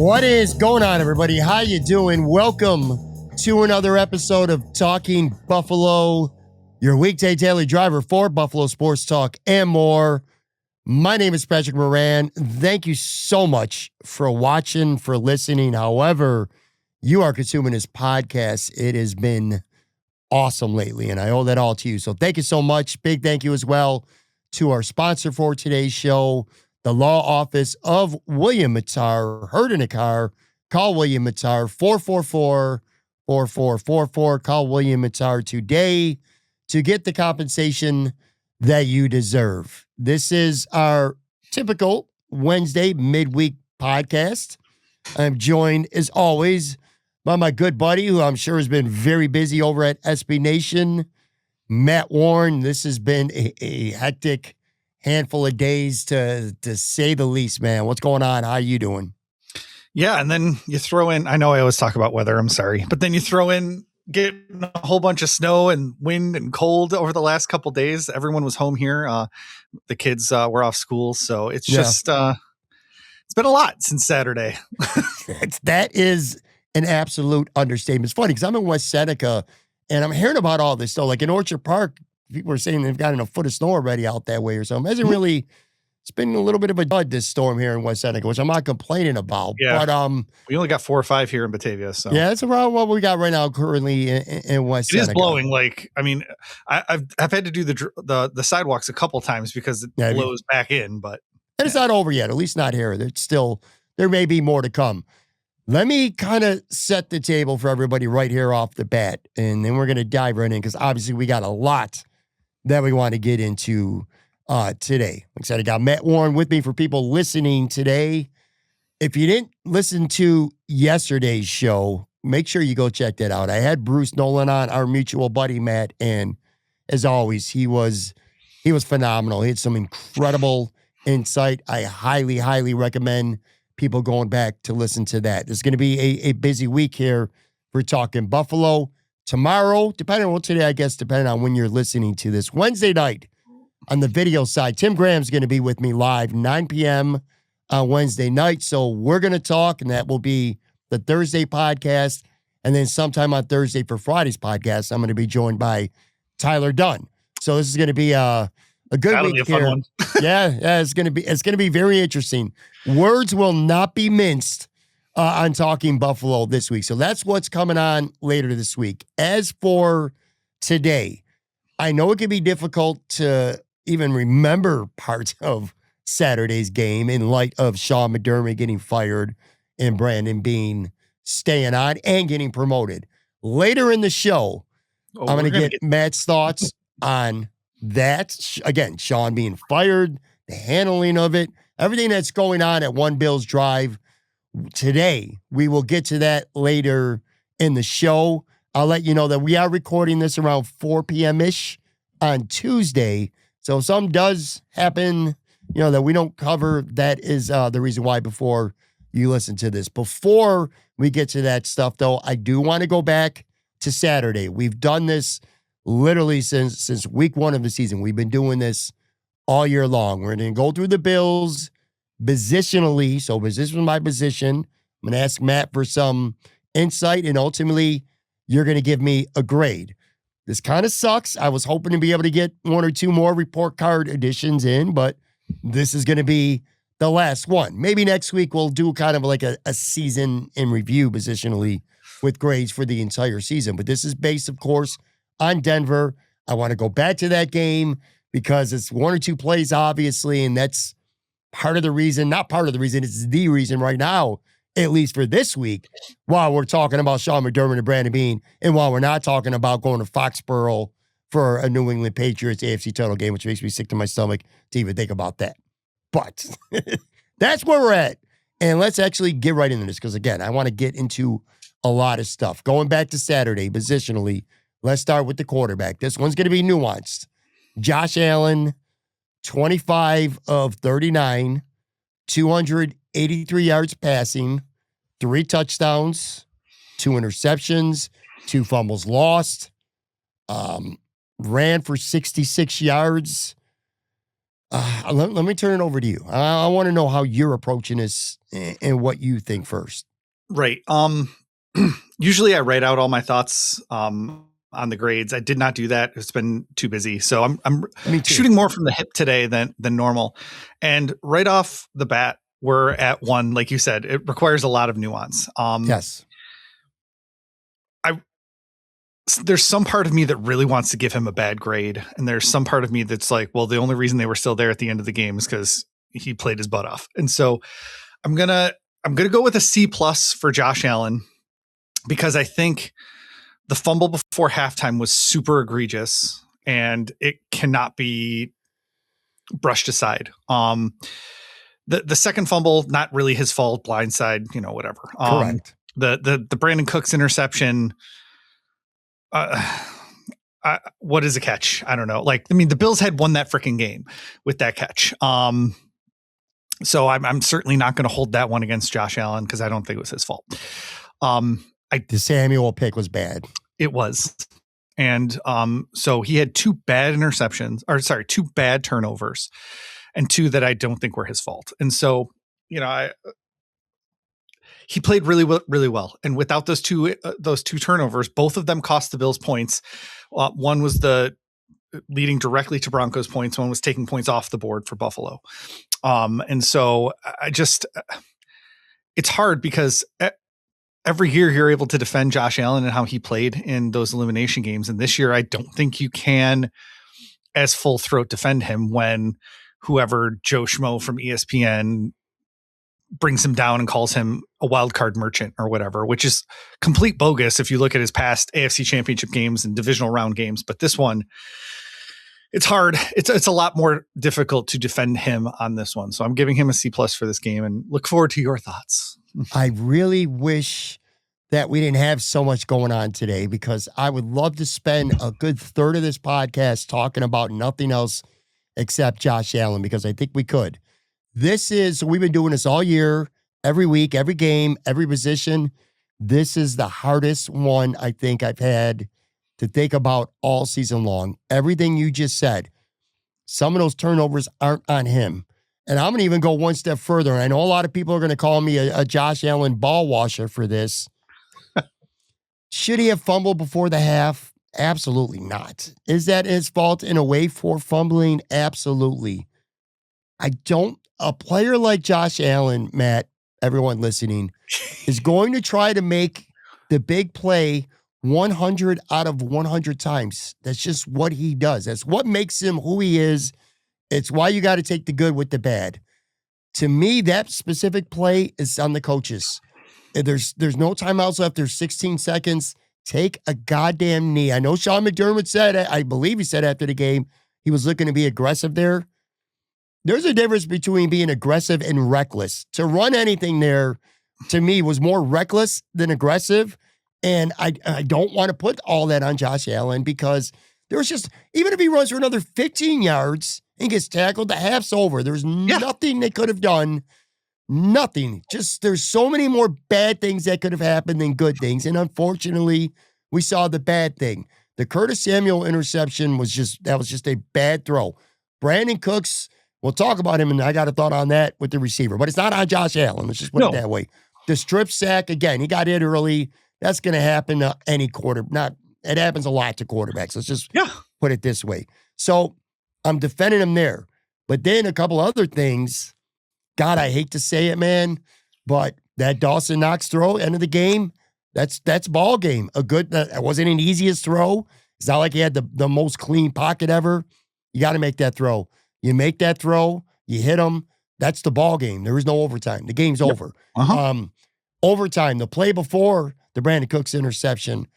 What is going on, everybody? How you doing? Welcome to another episode of Talking Buffalo, your weekday daily driver for Buffalo Sports Talk and more. My name is Patrick Moran. Thank you so much for watching, for listening. However you are consuming this podcast, it has been awesome lately, and I owe that all to you. So thank you so much. Big thank you as well to our sponsor for today's show, the law office of William Mattar. Heard in a car, call William Mattar, 444-4444. Call William Mattar today to get the compensation that you deserve. This is our typical Wednesday midweek podcast. I'm joined, as always, by my good buddy, who I'm sure has been very busy over at SB Nation, Matt Warren. This has been a hectic handful of days, to say the least, man. What's going on? How you doing? Yeah, and then you throw in, I know I always talk about weather, I'm sorry, but then you throw in getting a whole bunch of snow and wind and cold over the last couple of days. Everyone was home here. The kids were off school, so it's just it's been a lot since Saturday. That is an absolute understatement. It's funny because I'm in West Seneca and I'm hearing about all this stuff. Like in Orchard Park, people are saying they've gotten a foot of snow already out that way or something. It hasn't really, it's been a little bit of a dud, this storm here in West Seneca, which I'm not complaining about. Yeah. But we only got 4 or 5 here in Batavia. So yeah, that's around what we got right now currently in West Seneca. It is blowing. Like, I mean, I've had to do the sidewalks a couple times because it blows back in, but and it's not over yet, at least not here. It's still, there may be more to come. Let me kind of set the table for everybody right here off the bat, and then we're going to dive right in because obviously we got a lot that we want to get into today. Like I said, I got Matt Warren with me for people listening today. If you didn't listen to yesterday's show, make sure you go check that out. I had Bruce Nolan on, our mutual buddy Matt, and as always, he was phenomenal. He had some incredible insight. I highly, highly recommend people going back to listen to that. There's going to be a busy week here for Talking Buffalo. Tomorrow, depending on what today, I guess, depending on when you're listening to this, Wednesday night on the video side, Tim Graham's going to be with me live 9 p.m. on Wednesday night. So we're going to talk, and that will be the Thursday podcast. And then sometime on Thursday for Friday's podcast, I'm going to be joined by Tyler Dunn. So this is going to be a good that'll week be a here. fun one. Yeah, it's going to be very interesting. Words will not be minced on Talking Buffalo this week. So that's what's coming on later this week. As for today, I know it can be difficult to even remember parts of Saturday's game in light of Sean McDermott getting fired and Brandon Beane staying on and getting promoted. Later in the show, I'm going to get Matt's thoughts on that. Again, Sean being fired, the handling of it, everything that's going on at One Bills Drive. Today, we will get to that later in the show. I'll let you know that we are recording this around 4 p.m.-ish on Tuesday. So if something does happen, that we don't cover, that is the reason why before you listen to this. Before we get to that stuff, though, I do want to go back to Saturday. We've done this literally since week 1 of the season. We've been doing this all year long. We're going to go through the Bills positionally, so position by position. I'm going to ask Matt for some insight, and ultimately, you're going to give me a grade. This kind of sucks. I was hoping to be able to get 1 or 2 more report card additions in, but this is going to be the last one. Maybe next week we'll do kind of like a season in review positionally with grades for the entire season. But this is based, of course, on Denver. I want to go back to that game because it's 1 or 2 plays, obviously, and that's part of the reason, not part of the reason, it's the reason right now, at least for this week, while we're talking about Sean McDermott and Brandon Beane, and while we're not talking about going to Foxborough for a New England Patriots AFC title game, which makes me sick to my stomach to even think about that. But that's where we're at. And let's actually get right into this because, again, I want to get into a lot of stuff. Going back to Saturday, positionally, let's start with the quarterback. This one's going to be nuanced. Josh Allen, 25 of 39, 283 yards passing, 3 touchdowns, 2 interceptions, 2 fumbles lost, ran for 66 yards. Let me turn it over to you. I want to know how you're approaching this and what you think first. Right. Usually I write out all my thoughts on the grades. I did not do that. It's been too busy. So I'm shooting more from the hip today than normal. And right off the bat, we're at 1. Like you said, it requires a lot of nuance. Yes. There's some part of me that really wants to give him a bad grade. And there's some part of me that's like, well, the only reason they were still there at the end of the game is because he played his butt off. And so I'm going to go with a C+ for Josh Allen, because I think the fumble before halftime was super egregious and it cannot be brushed aside. The second fumble, not really his fault, blindside, whatever. Correct. The Brandon Cooks interception, what is a catch? I don't know. The Bills had won that freaking game with that catch. So I'm certainly not going to hold that one against Josh Allen because I don't think it was his fault. The Samuel pick was bad. It was. And so he had 2 bad turnovers, and 2 that I don't think were his fault. And so, he played really well. And without those two turnovers, both of them cost the Bills points. One was leading directly to Broncos points. One was taking points off the board for Buffalo. And so it's hard because every year you're able to defend Josh Allen and how he played in those elimination games. And this year, I don't think you can as full throat defend him when whoever Joe Schmo from ESPN brings him down and calls him a wild card merchant or whatever, which is complete bogus if you look at his past AFC Championship games and divisional round games. But this one, it's hard. It's a lot more difficult to defend him on this one. So I'm giving him a C+ for this game and look forward to your thoughts. I really wish that we didn't have so much going on today, because I would love to spend a good third of this podcast talking about nothing else except Josh Allen, because I think we could. We've been doing this all year, every week, every game, every position. This is the hardest one I think I've had to think about all season long. Everything you just said, some of those turnovers aren't on him. And I'm going to even go one step further. And I know a lot of people are going to call me a Josh Allen ball washer for this. Should he have fumbled before the half? Absolutely not. Is that his fault in a way for fumbling? Absolutely. A player like Josh Allen, Matt, everyone listening, is going to try to make the big play 100 out of 100 times. That's just what he does. That's what makes him who he is. It's why you got to take the good with the bad. To me, that specific play is on the coaches. There's no timeouts left. There's 16 seconds. Take a goddamn knee. I know Sean McDermott said, I believe he said after the game, he was looking to be aggressive there. There's a difference between being aggressive and reckless. To run anything there, to me, was more reckless than aggressive. And I don't want to put all that on Josh Allen, because there's just, even if he runs for another 15 yards and gets tackled, the half's over. There's nothing they could have done. Nothing. Just, there's so many more bad things that could have happened than good things. And unfortunately, we saw the bad thing. The Curtis Samuel interception was just a bad throw. Brandon Cooks, we'll talk about him, and I got a thought on that with the receiver, but it's not on Josh Allen. Let's just put it that way. The strip sack, again, he got hit early. That's going to happen to any it happens a lot to quarterbacks. Let's just put it this way. So I'm defending him there. But then a couple other things, God, I hate to say it, man, but that Dawson Knox throw, end of the game, that's ball game. That wasn't an easiest throw. It's not like he had the most clean pocket ever. You got to make that throw. You make that throw, you hit him. That's the ball game. There is no overtime. The game's over. Overtime, the play before the Brandon Cooks interception,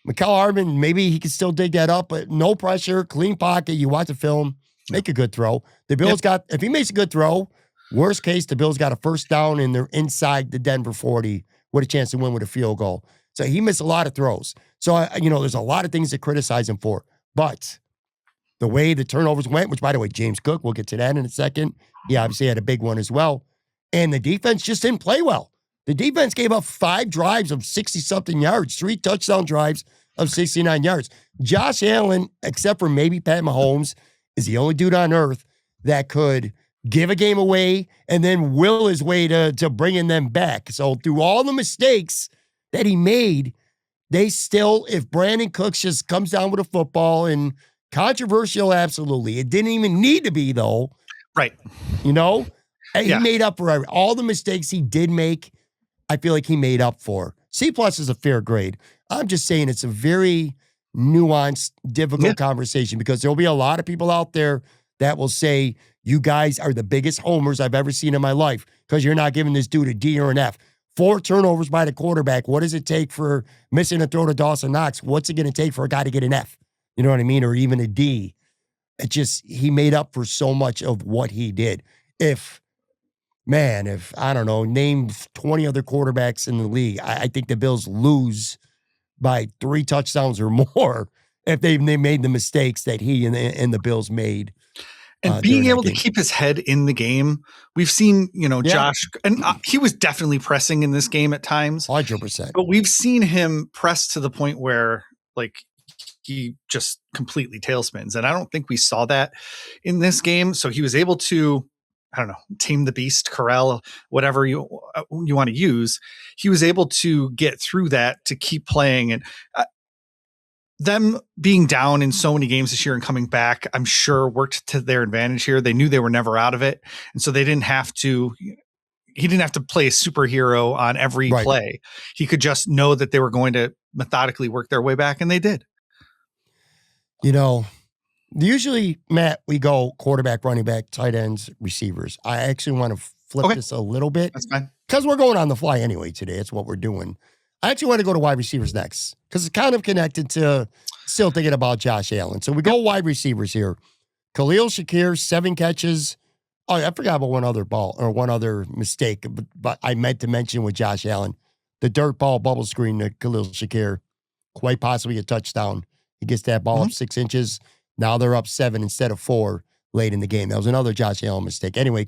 Mikael Hardman, maybe he can still dig that up, but no pressure, clean pocket. You watch the film, make a good throw. The Bills if he makes a good throw, worst case, the Bills got a first down and they're inside the Denver 40 with a chance to win with a field goal. So he missed a lot of throws. So, there's a lot of things to criticize him for. But the way the turnovers went, which, by the way, James Cook, we'll get to that in a second. He obviously had a big one as well. And the defense just didn't play well. The defense gave up 5 drives of 60-something yards, 3 touchdown drives of 69 yards. Josh Allen, except for maybe Pat Mahomes, is the only dude on earth that could give a game away and then will his way to bringing them back. So through all the mistakes that he made, they still, if Brandon Cooks just comes down with a football, and controversial, absolutely. It didn't even need to be, though. Right. He made up for all the mistakes he did make. I feel like he made up for. C+ is a fair grade. I'm just saying it's a very nuanced, difficult conversation, because there'll be a lot of people out there that will say, you guys are the biggest homers I've ever seen in my life because you're not giving this dude a D or an F. 4 turnovers by the quarterback. What does it take for missing a throw to Dawson Knox? What's it going to take for a guy to get an F? You know what I mean? Or even a D. He made up for so much of what he did. If, I don't know, name 20 other quarterbacks in the league, I think the Bills lose by 3 touchdowns or more if they made the mistakes that he and the Bills made. And being able to keep his head in the game. We've seen, Josh, and he was definitely pressing in this game at times. 100%. But we've seen him press to the point where, he just completely tailspins. And I don't think we saw that in this game. So he was able to, tame the beast, corral, whatever you want to use. He was able to get through that to keep playing. And them being down in so many games this year and coming back, I'm sure worked to their advantage here. They knew they were never out of it. And so he didn't have to play a superhero on every play. He could just know that they were going to methodically work their way back, and they did. Usually, Matt, we go quarterback, running back, tight ends, receivers. I actually want to flip this a little bit. That's fine. Because we're going on the fly anyway today. That's what we're doing. I actually want to go to wide receivers next, because it's kind of connected to still thinking about Josh Allen. So we go wide receivers here. Khalil Shakir, 7 catches. Oh, I forgot about one other mistake, but I meant to mention with Josh Allen, the dirt ball bubble screen to Khalil Shakir, quite possibly a touchdown. He gets that ball up 6 inches. Now they're up 7 instead of 4 late in the game. That was another Josh Allen mistake. Anyway,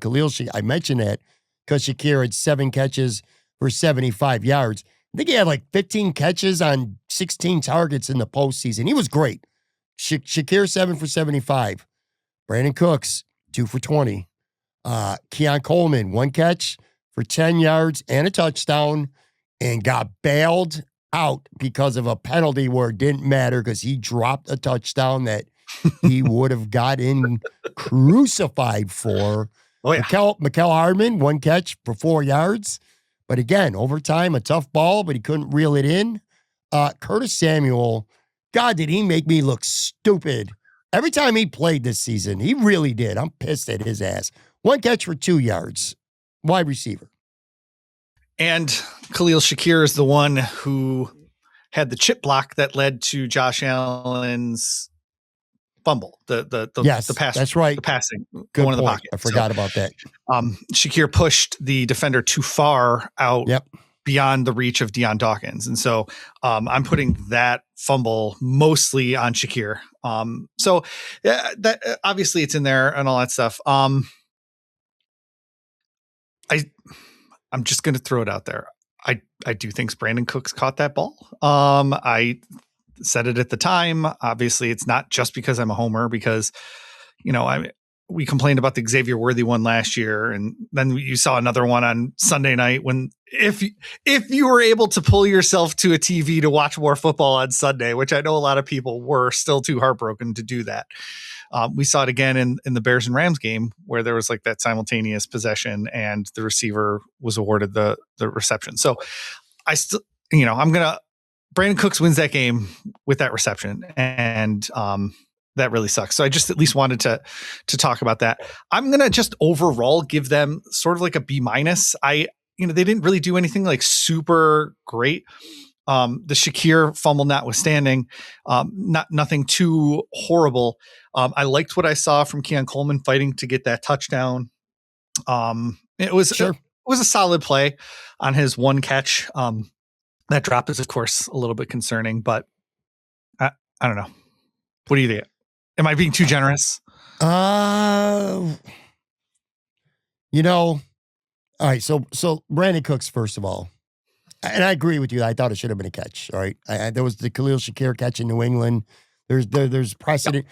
I mentioned that because Shakir had 7 catches for 75 yards. I think he had 15 catches on 16 targets in the postseason. He was great. Shakir, 7 for 75. Brandon Cooks, 2 for 20. Keon Coleman, 1 catch for 10 yards and a touchdown, and got bailed out because of a penalty where it didn't matter because he dropped a touchdown that he would have gotten crucified for. Oh, yeah. Mikael Hardman, 1 catch for 4 yards. But again, overtime, a tough ball, but he couldn't reel it in. Curtis Samuel, God, did he make me look stupid. Every time he played this season, he really did. I'm pissed at his ass. 1 catch for 2 yards. Wide receiver. And Khalil Shakir is the one who had the chip block that led to Josh Allen's fumble. The pass. That's right. The passing. Good one in the point. pocket. I forgot about that. Shakir pushed the defender too far out beyond the reach of Deion Dawkins. And so I'm putting that fumble mostly on Shakir. So that obviously it's in there and all that stuff. I'm just going to throw it out there. I do think Brandon Cooks caught that ball. I said it at the time. Obviously, it's not just because I'm a homer, because, we complained about the Xavier Worthy one last year, and then you saw another one on Sunday night when if you were able to pull yourself to a TV to watch more football on Sunday, which I know a lot of people were still too heartbroken to do that. We saw it again in the Bears and Rams game where there was that simultaneous possession and the receiver was awarded the reception. So I still, Brandon Cooks wins that game with that reception, and that really sucks. So I just at least wanted to talk about that. I'm going to just overall give them sort of a B-. They didn't really do anything super great. The Shakir fumble notwithstanding, nothing too horrible. I liked what I saw from Keon Coleman fighting to get that touchdown. It was a solid play on his 1 catch. That drop is of course a little bit concerning, but I don't know. What do you think? Am I being too generous? All right. So Brandon Cooks, first of all, and I agree with you. I thought it should have been a catch. All right. There was the Khalil Shakir catch in New England. There's precedent.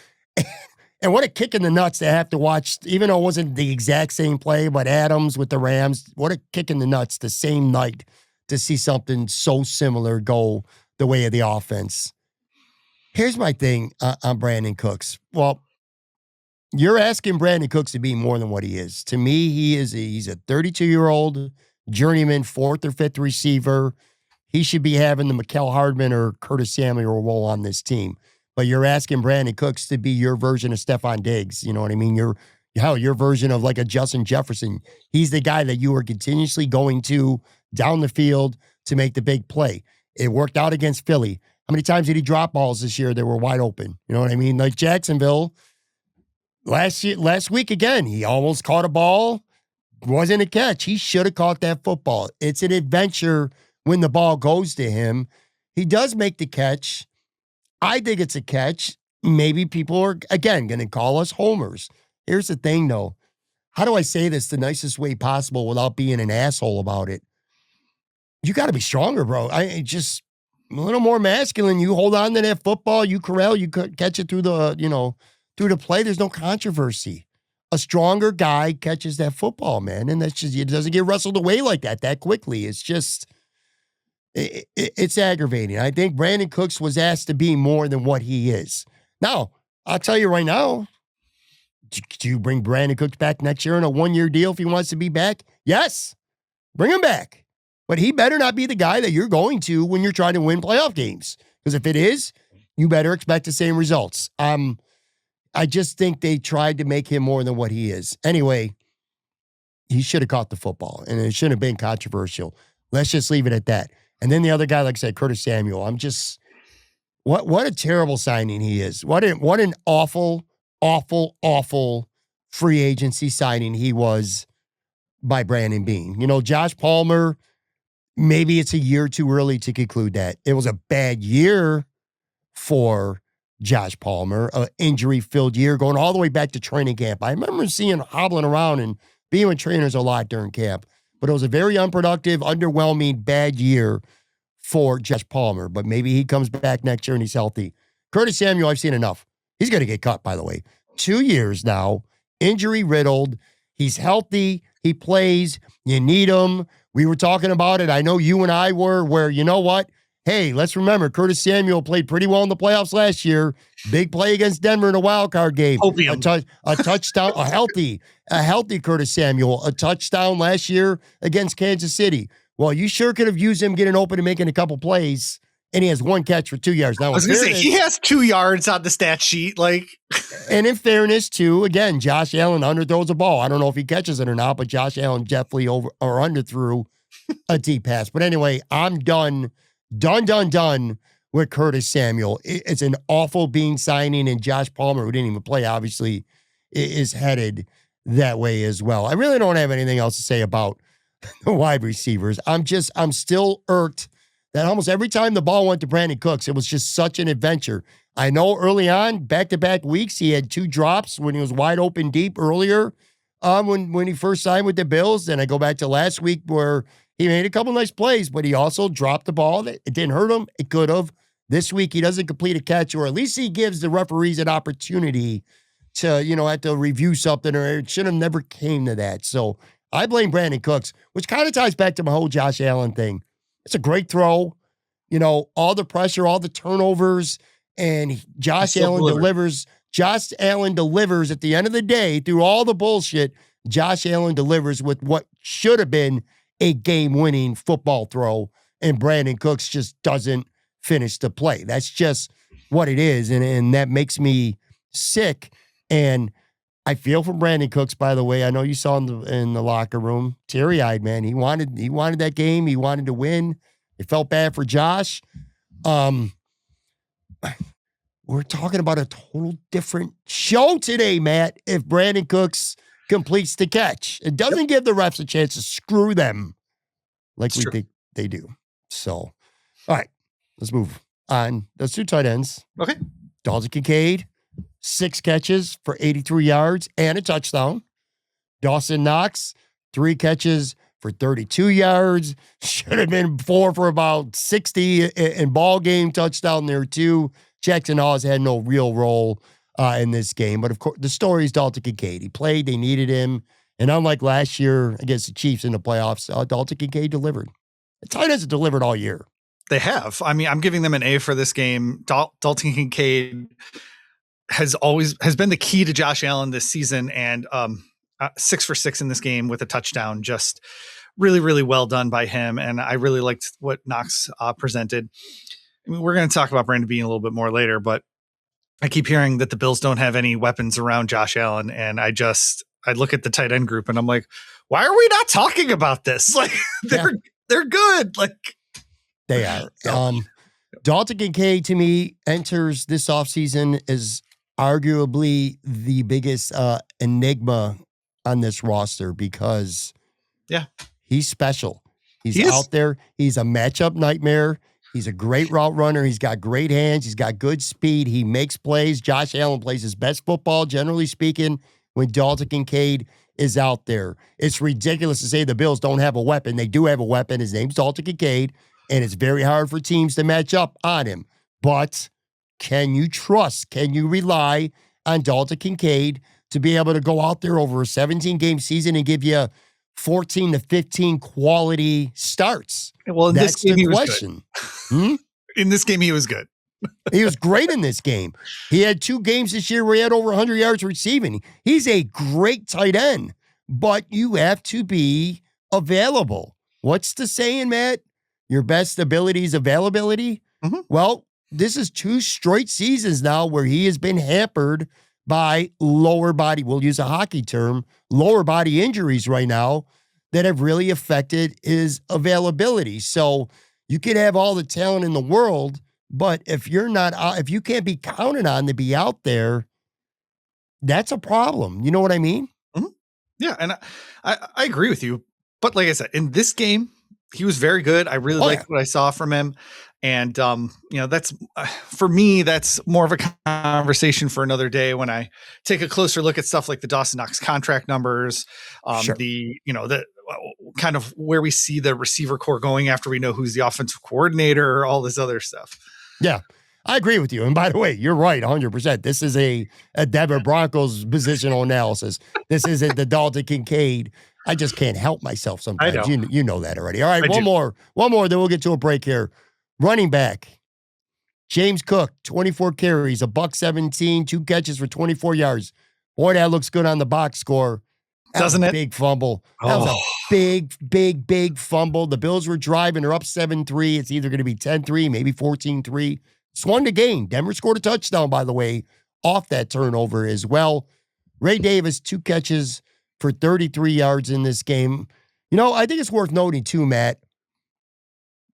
And what a kick in the nuts to have to watch, even though it wasn't the exact same play, but Adams with the Rams, what a kick in the nuts the same night to see something so similar go the way of the offense. Here's my thing on Brandon Cooks. Well, you're asking Brandon Cooks to be more than what he is. To me, he's a 32-year-old journeyman, fourth or fifth receiver. He should be having the Mecole Hardman or Curtis Samuel role on this team. But you're asking Brandon Cooks to be your version of Stephon Diggs. You know what I mean? Your version of like a Justin Jefferson. He's the guy that you are continuously going to down the field to make the big play. It worked out against Philly. How many times did he drop balls this year that were wide open? You know what I mean? Like Jacksonville last week again, he almost caught a ball. Wasn't a catch. He should have caught that football. It's an adventure when the ball goes to him. He does make the catch. I think it's a catch. Maybe people are, again, going to call us homers. Here's the thing, though. How do I say this the nicest way possible without being an asshole about it? You got to be stronger, bro. I just a little more masculine. You hold on to that football. You corral. You catch it through the play. There's no controversy. A stronger guy catches that football, man. And that's just, it doesn't get wrestled away like that quickly. It's just, it's aggravating. I think Brandon Cooks was asked to be more than what he is. Now, I'll tell you right now, do you bring Brandon Cooks back next year on a one-year deal if he wants to be back? Yes, bring him back. But he better not be the guy that you're going to when you're trying to win playoff games. Because if it is, you better expect the same results. I just think they tried to make him more than what he is. Anyway, he should have caught the football, and it shouldn't have been controversial. Let's just leave it at that. And then the other guy, like I said, Curtis Samuel. I'm just, what a terrible signing he is. What an awful, awful, awful free agency signing he was by Brandon Beane. You know, Josh Palmer, maybe it's a year too early to conclude that. It was a bad year for Josh Palmer, an injury-filled year going all the way back to training camp. I remember seeing him hobbling around and being with trainers a lot during camp. But it was a very unproductive, underwhelming, bad year for Josh Palmer. But maybe he comes back next year and he's healthy. Curtis Samuel, I've seen enough. He's going to get cut, by the way. 2 years now, injury-riddled. He's healthy. He plays. You need him. We were talking about it. I know you and I were, where, you know what? Hey, let's remember, Curtis Samuel played pretty well in the playoffs last year. Big play against Denver in a wild card game. A touchdown, a healthy Curtis Samuel, a touchdown last year against Kansas City. Well, you sure could have used him getting open and making a couple plays, and he has one catch for 2 yards. Now, I was going to say, he has 2 yards on the stat sheet. And in fairness, too, again, Josh Allen underthrows a ball. I don't know if he catches it or not, but Josh Allen definitely underthrew a deep pass. But anyway, I'm done with Curtis Samuel. It's an awful Beane signing, and Josh Palmer, who didn't even play, obviously, is headed that way as well. I really don't have anything else to say about the wide receivers. I'm still irked that almost every time the ball went to Brandon Cooks, it was just such an adventure. I know early on, back-to-back weeks, he had 2 drops when he was wide open deep earlier when he first signed with the Bills. Then I go back to last week where he made a couple nice plays, but he also dropped the ball. It didn't hurt him. It could have. This week, he doesn't complete a catch, or at least he gives the referees an opportunity to, have to review something, or it should have never came to that. So I blame Brandon Cooks, which kind of ties back to my whole Josh Allen thing. It's a great throw. All the pressure, all the turnovers, and Josh Allen delivers. Josh Allen delivers at the end of the day through all the bullshit. Josh Allen delivers with what should have been a game-winning football throw, and Brandon Cooks just doesn't finish the play. That's just what it is, and that makes me sick. And I feel for Brandon Cooks, by the way. I know you saw him in the locker room, teary-eyed, man. He wanted that game. He wanted to win. It felt bad for Josh. We're talking about a total different show today, Matt, if Brandon Cooks completes the catch. It doesn't give the refs a chance to screw them like we think they do. So, all right, let's move on. Those 2 tight ends. Okay. Dalton Kincaid, 6 catches for 83 yards and a touchdown. Dawson Knox, 3 catches for 32 yards. Should have been 4 for about 60 in ball game touchdown there too. Jackson Hawes had no real role in this game. But of course, the story is Dalton Kincaid. He played, they needed him. And unlike last year against the Chiefs in the playoffs, Dalton Kincaid delivered. The tight ends have delivered all year. They have. I mean, I'm giving them an A for this game. Dalton Kincaid has been the key to Josh Allen this season, and 6 for 6 in this game with a touchdown. Just really, really well done by him. And I really liked what Knox presented. I mean, we're going to talk about Brandon Beane a little bit more later, but I keep hearing that the Bills don't have any weapons around Josh Allen. And I look at the tight end group and I'm like, why are we not talking about this? Like they're good. Like they are. Dalton Kincaid to me enters this offseason as arguably the biggest enigma on this roster because he's special. He's out there. He's a matchup nightmare. He's a great route runner. He's got great hands. He's got good speed. He makes plays. Josh Allen plays his best football, generally speaking, when Dalton Kincaid is out there. It's ridiculous to say the Bills don't have a weapon. They do have a weapon. His name's Dalton Kincaid, and it's very hard for teams to match up on him. But can you rely on Dalton Kincaid to be able to go out there over a 17-game season and give you 14 to 15 quality starts? Well, in That's this game, the he was question. good. In this game, he was good. He was great in this game. He had 2 games this year where he had over 100 yards receiving. He's a great tight end, but you have to be available. What's the saying, Matt? Your best ability is availability? Mm-hmm. Well, this is 2 straight seasons now where he has been hampered by lower body, we'll use a hockey term, lower body injuries right now that have really affected his availability. So you could have all the talent in the world, but if you can't be counted on to be out there, that's a problem. You know what I mean? Mm-hmm. Yeah, and I agree with you. But like I said, in this game, he was very good. I really liked what I saw from him. And, that's for me, that's more of a conversation for another day when I take a closer look at stuff like the Dawson Knox contract numbers, the kind of where we see the receiver core going after we know who's the offensive coordinator, all this other stuff. Yeah, I agree with you. And by the way, you're right, 100%. This is a Denver Broncos positional analysis. This isn't the Dalton Kincaid. I just can't help myself sometimes. I know. You know that already. All right, one more, then we'll get to a break here. Running back, James Cook, 24 carries, $117, 2 catches for 24 yards. Boy, that looks good on the box score. Doesn't it? Big fumble. That was a big fumble. The Bills were driving. They're up 7-3. It's either going to be 10-3, maybe 14-3. Swung the game. Denver scored a touchdown, by the way, off that turnover as well. Ray Davis, 2 catches for 33 yards in this game. I think it's worth noting too, Matt.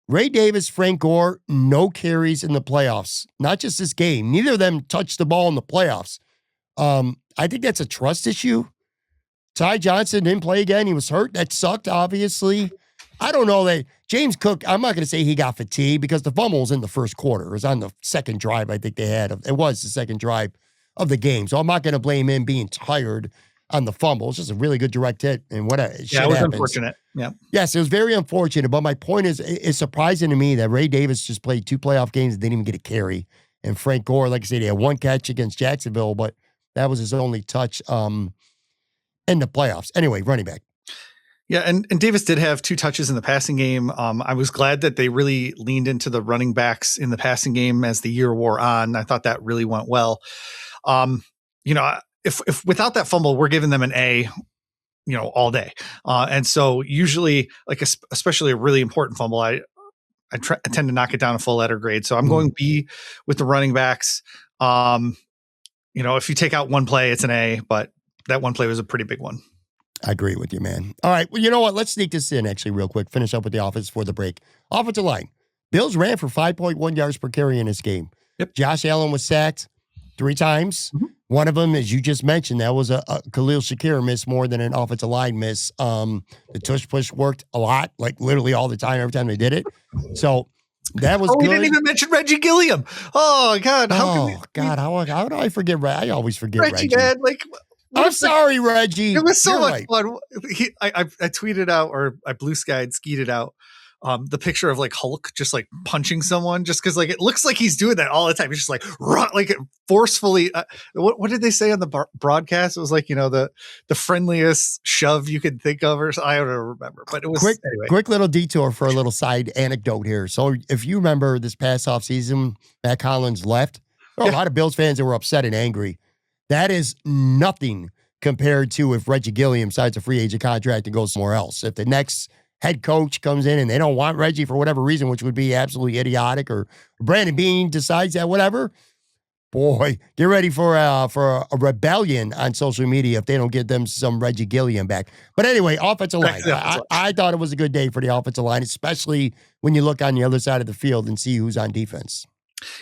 Ray Davis, Frank Gore, no carries in the playoffs. Not just this game. Neither of them touched the ball in the playoffs. I think that's a trust issue. Ty Johnson didn't play again. He was hurt. That sucked, obviously. I don't know that James Cook, I'm not going to say he got fatigued because the fumble was in the first quarter. It was on the second drive, I think they had. It was the second drive of the game. So I'm not going to blame him being tired on the fumble. It's just a really good direct hit. And what it was happens. Unfortunate. Yeah. Yes, it was very unfortunate. But my point is, it's surprising to me that Ray Davis just played 2 playoff games and didn't even get a carry. And Frank Gore, like I said, he had 1 catch against Jacksonville, but that was his only touch in the playoffs. Anyway, running back. Yeah, and Davis did have 2 touches in the passing game. I was glad that they really leaned into the running backs in the passing game as the year wore on. I thought that really went well. If without that fumble, we're giving them an A, all day. And so usually, like especially a really important fumble, I tend to knock it down a full letter grade. So I'm going B with the running backs. If you take out 1 play, it's an A, but that 1 play was a pretty big one. I agree with you, man. All right. Well, you know what? Let's sneak this in actually real quick. Finish up with the offense for the break. Offensive line. Bills ran for 5.1 yards per carry in this game. Yep. Josh Allen was sacked 3 times. Mm-hmm. One of them, as you just mentioned, that was a Khalil Shakir miss more than an offensive line miss. The tush push worked a lot, like literally all the time, every time they did it. So that was good. We didn't even mention Reggie Gilliam. Oh, God. How do I forget? I always forget Reggie. Man, I'm sorry, Reggie. It was so much fun. I tweeted out, or I blue skied, skied it out. the picture of like Hulk just like punching someone, just because like it looks like he's doing that all the time. He's just like like forcefully. What did they say on the broadcast? It was like, the friendliest shove you could think of, or I don't remember, but it was quick little detour for a little side anecdote here. So if you remember this past offseason, Matt Collins left. There were a lot of Bills fans that were upset and angry. That is nothing compared to if Reggie Gilliam signs a free agent contract and goes somewhere else. If the next head coach comes in and they don't want Reggie for whatever reason, which would be absolutely idiotic, or Brandon Beane decides that, whatever, boy, get ready for a rebellion on social media if they don't get them some Reggie Gilliam back. But anyway, offensive line. I thought it was a good day for the offensive line, especially when you look on the other side of the field and see who's on defense.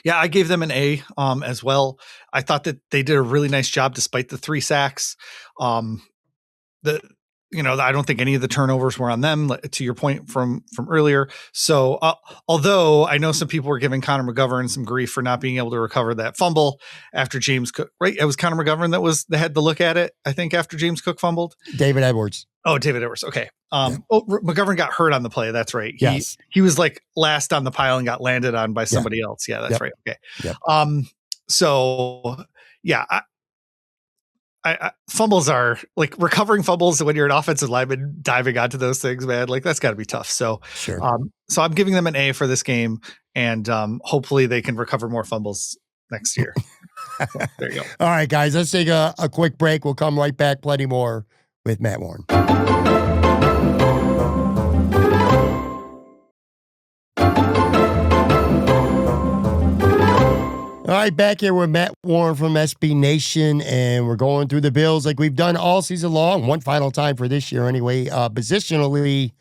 Yeah, I gave them an A as well. I thought that they did a really nice job despite the 3 sacks. I don't think any of the turnovers were on them, to your point from earlier. So although I know some people were giving Connor McGovern some grief for not being able to recover that fumble after James Cook, right? It was Connor McGovern that had to look at it, I think, after James Cook fumbled. David Edwards. Oh, David Edwards. Okay. McGovern got hurt on the play. That's right. Yes. He was like last on the pile and got landed on by somebody else. Yeah, that's right. Okay. Yep. So yeah, I fumbles are like recovering fumbles when you're an offensive lineman diving onto those things, man. Like that's got to be tough. So, sure. So I'm giving them an A for this game, and hopefully they can recover more fumbles next year. So, there you go. All right, guys, let's take a quick break. We'll come right back. Plenty more with Matt Moran. All right, back here with Matt Warren from SB Nation, and we're going through the Bills like we've done all season long. One final time for this year anyway. Positionally,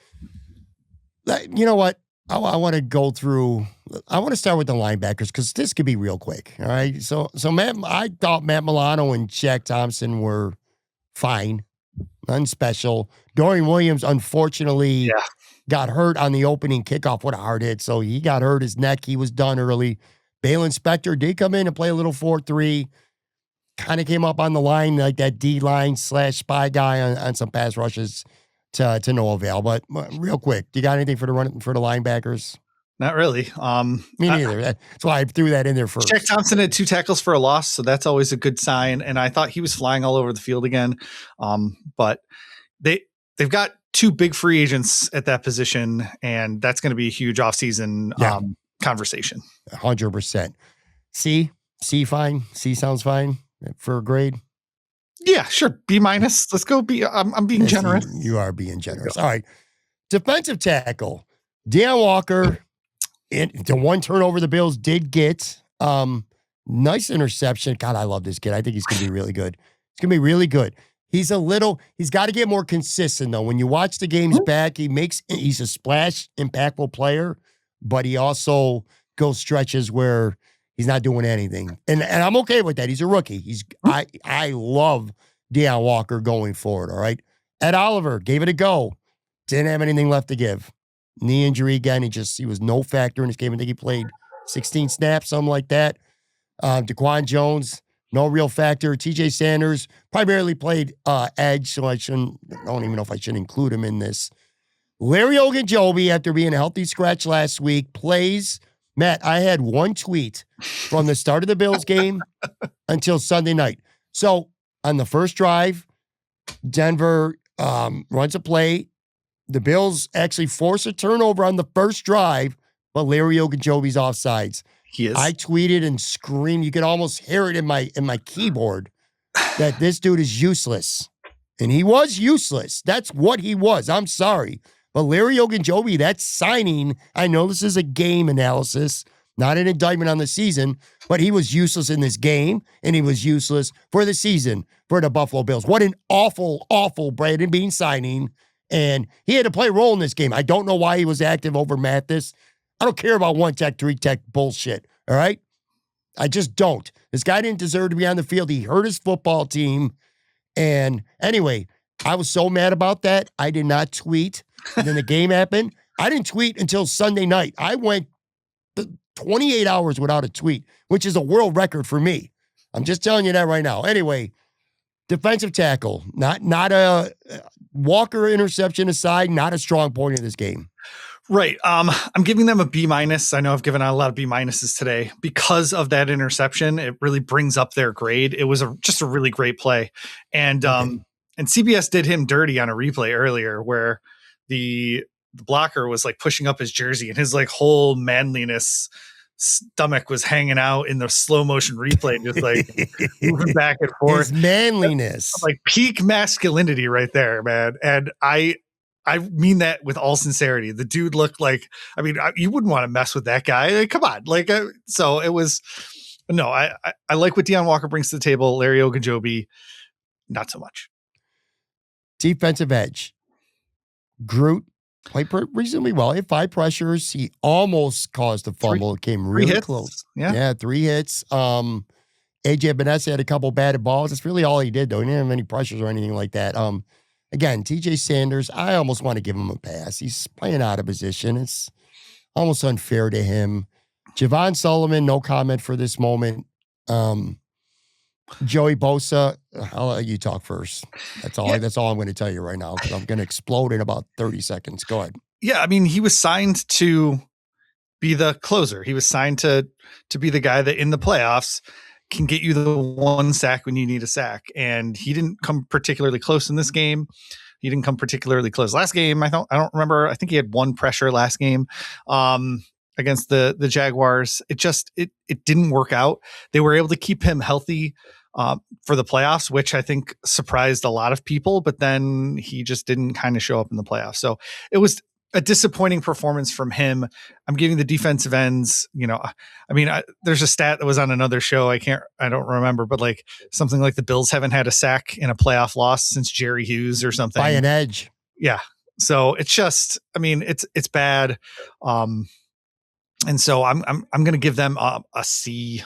you know what? I want to go through. I want to start with the linebackers because this could be real quick. All right, so Matt, I thought Matt Milano and Shaq Thompson were fine, nothing special. Dorian Williams, unfortunately, got hurt on the opening kickoff. What a hard hit! So he got hurt his neck. He was done early. Balen Spector did come in and play a little 4-3. Kind of came up on the line like that D-line / spy guy on some pass rushes to no avail. But real quick, do you got anything for the linebackers? Not really. Me neither. That's why I threw that in there first. Shaq Thompson had 2 tackles for a loss, so that's always a good sign. And I thought he was flying all over the field again. But they've got 2 big free agents at that position, and that's going to be a huge offseason conversation. 100%. C fine. C sounds fine for a grade. Yeah, sure. B-. Let's go B. I'm being generous. You are being generous. All right. Defensive tackle. Deion Walker. The one turnover the Bills did get. Nice interception. God, I love this kid. I think he's going to be really good. He's going to be really good. He's got to get more consistent though. When you watch the games back, he's a splash impactful player, but he also goes stretches where he's not doing anything. And I'm okay with that. He's a rookie. I love Deion Walker going forward, all right? Ed Oliver gave it a go. Didn't have anything left to give. Knee injury again. He was no factor in this game. I think he played 16 snaps, something like that. DeQuan Jones, no real factor. TJ Sanders primarily played edge, so I don't even know if I should include him in this. Larry Ogunjobi, after being a healthy scratch last week, plays. Matt, I had one tweet from the start of the Bills game until Sunday night. So on the first drive, Denver runs a play. The Bills actually force a turnover on the first drive, but Larry Ogunjobi's offsides. He is. I tweeted and screamed. You could almost hear it in my keyboard that this dude is useless. And he was useless. That's what he was. I'm sorry. But Larry Ogunjobi, that signing, I know this is a game analysis, not an indictment on the season, but he was useless in this game, and he was useless for the season for the Buffalo Bills. What an awful, awful Brandon Beane signing. And he had to play a role in this game. I don't know why he was active over Mathis. I don't care about 1-tech, 3-tech bullshit, all right? I just don't. This guy didn't deserve to be on the field. He hurt his football team. And anyway, I was so mad about that, I did not tweet. And then the game happened. I didn't tweet until Sunday night. I went 28 hours without a tweet, which is a world record for me. I'm just telling you that right now. Anyway, defensive tackle, not a Walker interception aside, not a strong point in this game. Right. I'm giving them a B minus. I know I've given out a lot of B minuses today because of that interception. It really brings up their grade. It was just a really great play. And and CBS did him dirty on a replay earlier where the blocker was like pushing up his jersey and his like whole manliness stomach was hanging out in the slow motion replay, just like moving back and forth. His manliness. Like peak masculinity right there, man. And I mean that with all sincerity. The dude looked like, I mean, you wouldn't want to mess with that guy. Like, come on. Like, so it was, no, I like what Deion Walker brings to the table. Larry Ogunjobi, not so much. Defensive edge. Groot played reasonably well. He had 5 pressures. He almost caused a fumble. It came really close. Yeah. 3 hits. AJ Benessi had a couple batted balls. That's really all he did, though. He didn't have any pressures or anything like that. Again, TJ Sanders, I almost want to give him a pass. He's playing out of position. It's almost unfair to him. Javon Sullivan, no comment for this moment. Joey Bosa, I'll let you talk first. That's all I'm going to tell you right now because I'm going to explode in about 30 seconds. Go ahead. Yeah, I mean, he was signed to be the closer. He was signed to be the guy that in the playoffs can get you the 1 sack when you need a sack. And he didn't come particularly close in this game. He didn't come particularly close last game. I don't remember. I think he had 1 pressure last game against the Jaguars. It didn't work out. They were able to keep him healthy for the playoffs, which I think surprised a lot of people, but then he just didn't kind of show up in the playoffs. So it was a disappointing performance from him. I'm giving the defensive ends, I mean, there's a stat that was on another show. I don't remember, but like something like the Bills haven't had a sack in a playoff loss since Jerry Hughes or something. By an edge. Yeah. So it's just, I mean, it's bad. And so I'm going to give them a C.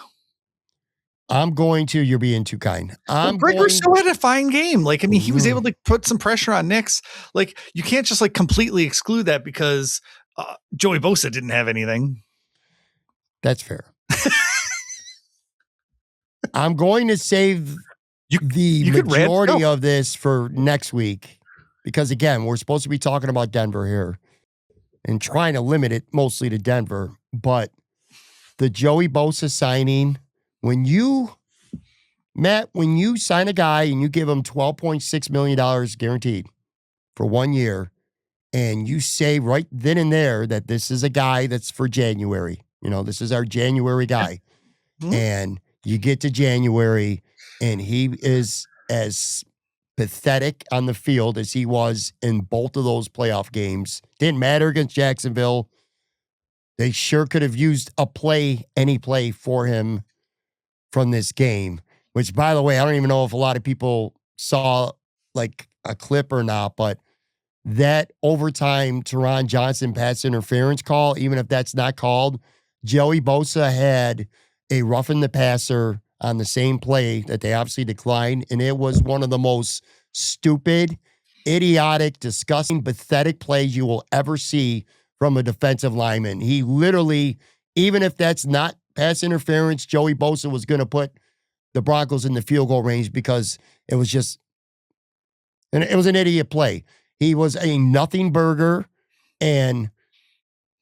You're being too kind. Bricker still had a fine game. Like, I mean, he was able to put some pressure on Nix. Like, you can't just like completely exclude that because Joey Bosa didn't have anything. That's fair. I'm going to save the majority of this for next week because, again, we're supposed to be talking about Denver here and trying to limit it mostly to Denver. But the Joey Bosa signing, when you sign a guy and you give him $12.6 million guaranteed for 1 year, and you say right then and there that this is a guy that's for January, this is our January guy, and you get to January and he is as pathetic on the field as he was in both of those playoff games. Didn't matter against Jacksonville. They sure could have used any play for him from this game, which, by the way, I don't even know if a lot of people saw like a clip or not, but that overtime Teron Johnson pass interference call, even if that's not called, Joey Bosa had a roughing the passer on the same play that they obviously declined, and it was one of the most stupid, idiotic, disgusting, pathetic plays you will ever see from a defensive lineman. He literally, even if that's not pass interference, Joey Bosa was going to put the Broncos in the field goal range because it was an idiot play. He was a nothing burger. And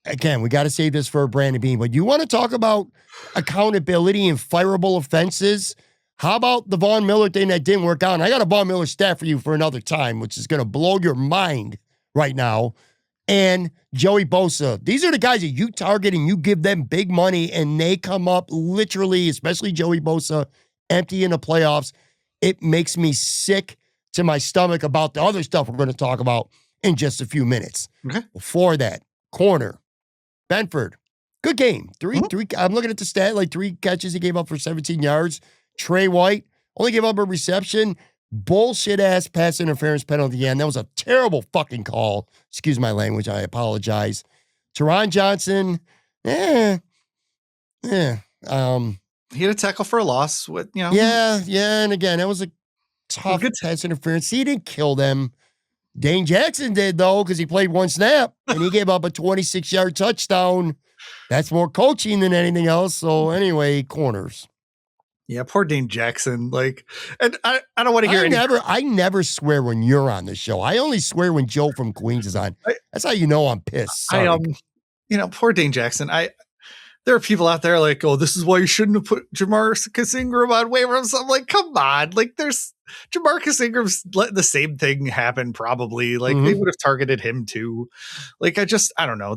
again, we got to save this for Brandon Beane, but you want to talk about accountability and fireable offenses? How about the Von Miller thing that didn't work out? And I got a Von Miller stat for you for another time, which is going to blow your mind right now. And Joey Bosa. These are the guys that you target and you give them big money and they come up literally, especially Joey Bosa, empty in the playoffs. It makes me sick to my stomach about the other stuff we're going to talk about in just a few minutes. Okay. Before that, corner, Benford. Good game. Three. I'm looking at the stat, like 3 catches he gave up for 17 yards. Trey White only gave up a reception. Bullshit-ass pass interference penalty again. That was a terrible fucking call. Excuse my language. I apologize. Teron Johnson, He had a tackle for a loss. Yeah. And again, that was a tough pass interference. He didn't kill them. Dane Jackson did, though, because he played 1 snap, and he gave up a 26-yard touchdown. That's more coaching than anything else. So anyway, corners. Yeah, poor Dane Jackson. Like, and I don't want to hear I never swear when you're on the show. I only swear when Joe from Queens is on. That's how you know I'm pissed. Sorry. Poor Dane Jackson. There are people out there like, oh, this is why you shouldn't have put Jamarcus Ingram on waivers. I'm like, come on. Like, there's Jamarcus Ingram's letting the same thing happen, probably. Like, they would have targeted him too. Like, I don't know.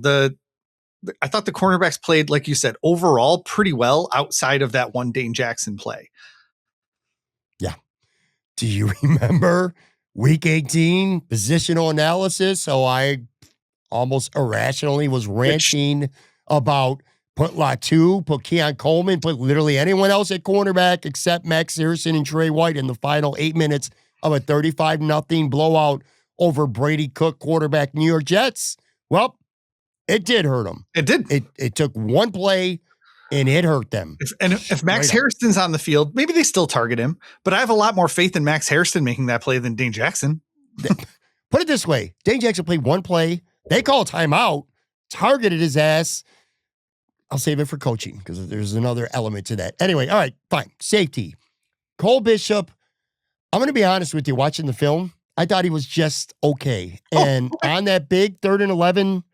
I thought the cornerbacks played, like you said, overall pretty well outside of that one Dane Jackson play. Yeah. Do you remember week 18 positional analysis? So I almost irrationally was ranting about put Latu, put Keon Coleman, put literally anyone else at cornerback except Max Harrison and Trey White in the final 8 minutes of a 35-0 blowout over Brady Cook quarterback New York Jets. Well, it did hurt them. It did. It took one play and it hurt them. If Max Harrison's on the field, maybe they still target him, but I have a lot more faith in Max Harrison making that play than Dane Jackson. Put it this way. Dane Jackson played one play. They call timeout, targeted his ass. I'll save it for coaching because there's another element to that. Anyway, all right, fine. Safety. Cole Bishop, I'm going to be honest with you. Watching the film, I thought he was just okay. And on that big 3rd and 11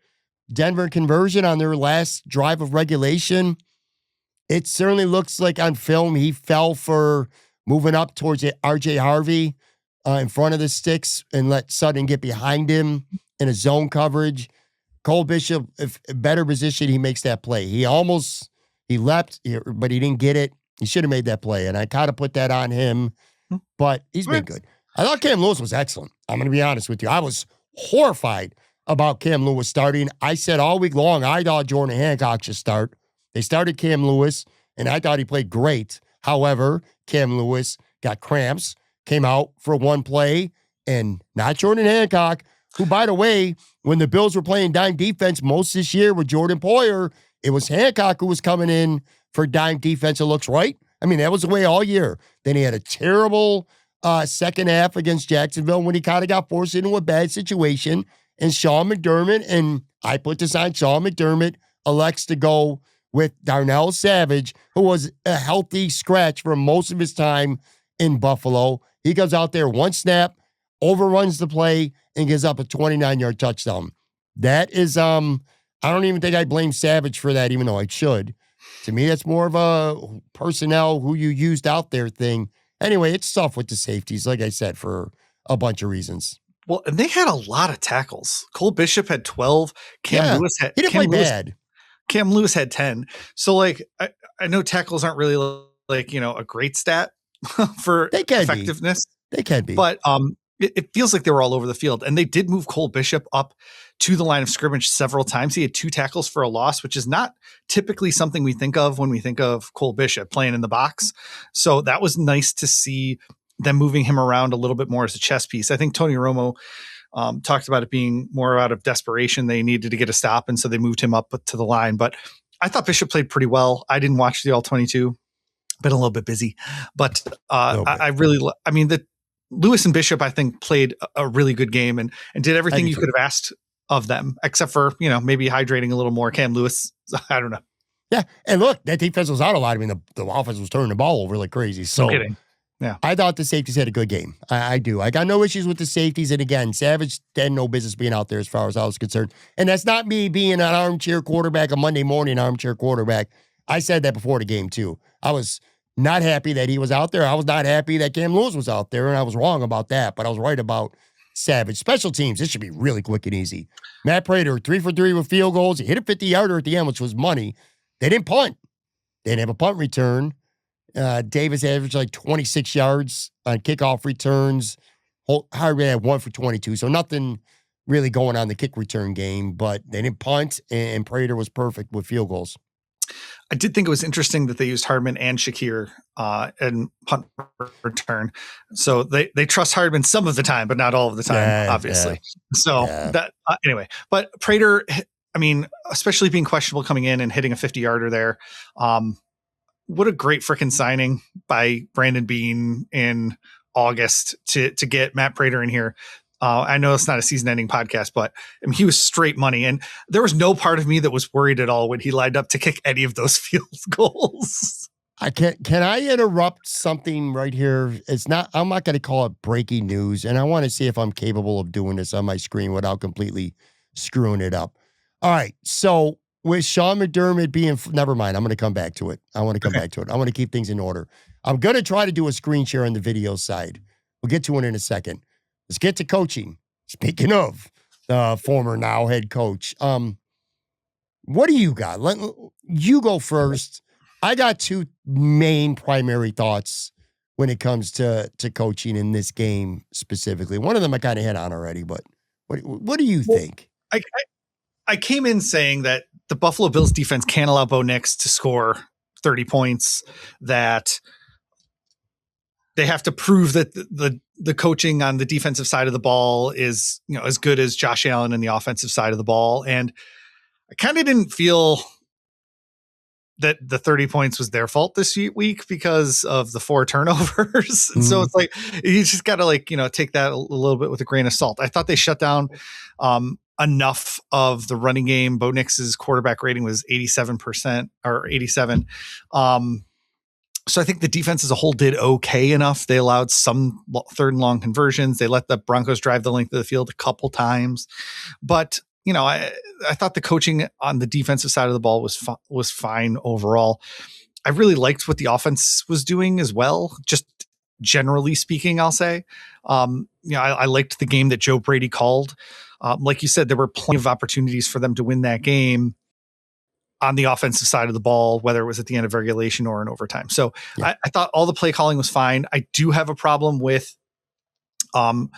Denver conversion on their last drive of regulation, it certainly looks like on film he fell for moving up towards RJ Harvey in front of the sticks and let Sutton get behind him in a zone coverage. Cole Bishop, if better position, he makes that play. He leapt, but he didn't get it. He should have made that play, and I kind of put that on him, but he's been good. I thought Cam Lewis was excellent. I'm going to be honest with you. I was horrified about Cam Lewis starting. I said all week long, I thought Jordan Hancock should start. They started Cam Lewis, and I thought he played great. However, Cam Lewis got cramps, came out for one play, and not Jordan Hancock, who, by the way, when the Bills were playing dime defense most this year with Jordan Poyer, it was Hancock who was coming in for dime defense, it looks right. I mean, that was the way all year. Then he had a terrible second half against Jacksonville when he kind of got forced into a bad situation. And Sean McDermott, and I put this on Sean McDermott, elects to go with Darnell Savage, who was a healthy scratch for most of his time in Buffalo. He goes out there, one snap, overruns the play, and gives up a 29-yard touchdown. That is, I don't even think I blame Savage for that, even though I should. To me, that's more of a personnel who you used out there thing. Anyway, it's tough with the safeties, like I said, for a bunch of reasons. Well, and they had a lot of tackles. Cole Bishop had 12. Lewis had, he didn't play bad. Cam Lewis had 10. So, like, I know tackles aren't really like, a great stat for effectiveness. They can be. But it feels like they were all over the field. And they did move Cole Bishop up to the line of scrimmage several times. He had 2 tackles for a loss, which is not typically something we think of when we think of Cole Bishop playing in the box. So that was nice to see them moving him around a little bit more as a chess piece. I think Tony Romo talked about it being more out of desperation. They needed to get a stop, and so they moved him up to the line. But I thought Bishop played pretty well. I didn't watch the All-22. Been a little bit busy. But the Lewis and Bishop, I think, played a really good game and did everything you could have asked of them, except for, maybe hydrating a little more. Cam Lewis, I don't know. Yeah, and look, that defense was out a lot. I mean, the offense was turning the ball over like crazy. So no kidding. Yeah, I thought the safeties had a good game. I do. I got no issues with the safeties. And again, Savage had no business being out there as far as I was concerned. And that's not me being an armchair quarterback, a Monday morning armchair quarterback. I said that before the game too. I was not happy that he was out there. I was not happy that Cam Lewis was out there, and I was wrong about that. But I was right about Savage. Special teams, this should be really quick and easy. Matt Prater, 3 for 3 with field goals. He hit a 50-yarder at the end, which was money. They didn't punt. They didn't have a punt return. Davis averaged like 26 yards on kickoff returns. Harvey had 1 for 22, so nothing really going on the kick return game, but they didn't punt, and Prater was perfect with field goals. I did think it was interesting that they used Hardman and Shakir in punt return. So they trust Hardman some of the time, but not all of the time, obviously. Yeah. So that anyway, but Prater, I mean, especially being questionable coming in and hitting a 50-yarder there. What a great freaking signing by Brandon Beane in August to get Matt Prater in here. I know it's not a season-ending podcast, but I mean, he was straight money, and there was no part of me that was worried at all when he lined up to kick any of those field goals. Can I interrupt something right here? I'm not going to call it breaking news, and I want to see if I'm capable of doing this on my screen without completely screwing it up. All right, so with Sean McDermott being, never mind, I'm going to come back to it. I want to come back to it. I want to keep things in order. I'm going to try to do a screen share on the video side. We'll get to it in a second. Let's get to coaching. Speaking of the former now head coach, what do you got? You go first. I got two main primary thoughts when it comes to coaching in this game specifically. One of them I kind of hit on already, but what do you think? I came in saying that the Buffalo Bills defense can't allow Bo Nix to score 30 points, that they have to prove that the coaching on the defensive side of the ball is, as good as Josh Allen in the offensive side of the ball. And I kind of didn't feel that the 30 points was their fault this week because of the 4 turnovers. And so it's like, you just got to take that a little bit with a grain of salt. I thought they shut down enough of the running game. Bo Nix's quarterback rating was 87% or 87. So I think the defense as a whole did okay enough. They allowed some third and long conversions. They let the Broncos drive the length of the field a couple times, but I thought the coaching on the defensive side of the ball was fine overall. I really liked what the offense was doing as well. Just generally speaking, I'll say, I liked the game that Joe Brady called. Like you said, there were plenty of opportunities for them to win that game on the offensive side of the ball, whether it was at the end of regulation or in overtime. So yeah. I thought all the play calling was fine. I do have a problem with the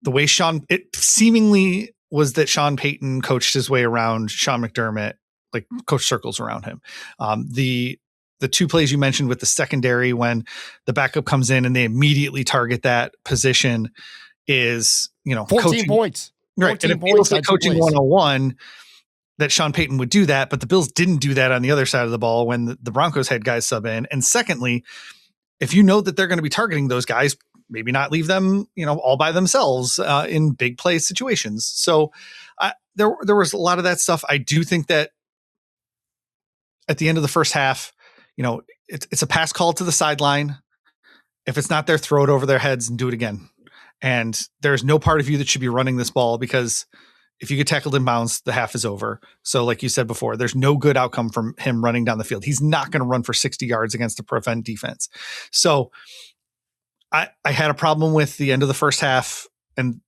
way it seemingly was that Sean Payton coached his way around Sean McDermott, like coach circles around him. The 2 plays you mentioned with the secondary, when the backup comes in and they immediately target that position, is 14 coaching, points, 14 right? And it points feels like coaching 101 that Sean Payton would do that, but the Bills didn't do that on the other side of the ball when the Broncos had guys sub in. And secondly, if you know that they're going to be targeting those guys, maybe not leave them, all by themselves in big play situations. So there was a lot of that stuff. I do think that at the end of the first half, it's a pass call to the sideline. If it's not there, throw it over their heads and do it again. And there's no part of you that should be running this ball, because if you get tackled in bounds, the half is over. So like you said before, there's no good outcome from him running down the field. He's not going to run for 60 yards against a prevent defense. So I had a problem with the end of the first half, and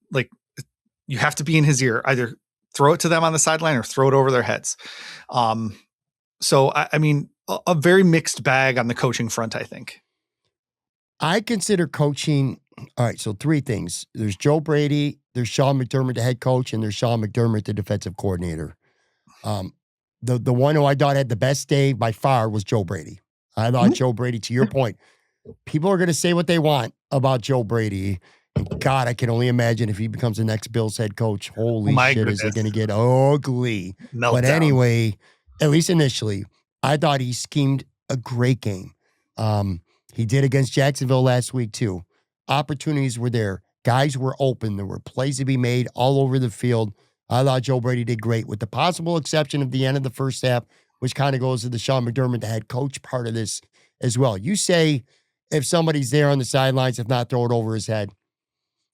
you have to be in his ear. Either throw it to them on the sideline or throw it over their heads. So I mean, a very mixed bag on the coaching front, I think. I consider coaching. All right. So 3 things. There's Joe Brady, there's Sean McDermott, the head coach, and there's Sean McDermott, the defensive coordinator. The one who I thought had the best day by far was Joe Brady. I thought Joe Brady, to your point, people are going to say what they want about Joe Brady. And God, I can only imagine if he becomes the next Bills head coach. Holy shit, goodness. Is it going to get ugly? Meltdown. But anyway, at least initially, I thought he schemed a great game. He did against Jacksonville last week too. Opportunities were there. Guys were open. There were plays to be made all over the field. I thought Joe Brady did great, with the possible exception of the end of the first half, which kind of goes to the Sean McDermott, the head coach part of this as well. You say, if somebody's there on the sidelines, if not, throw it over his head.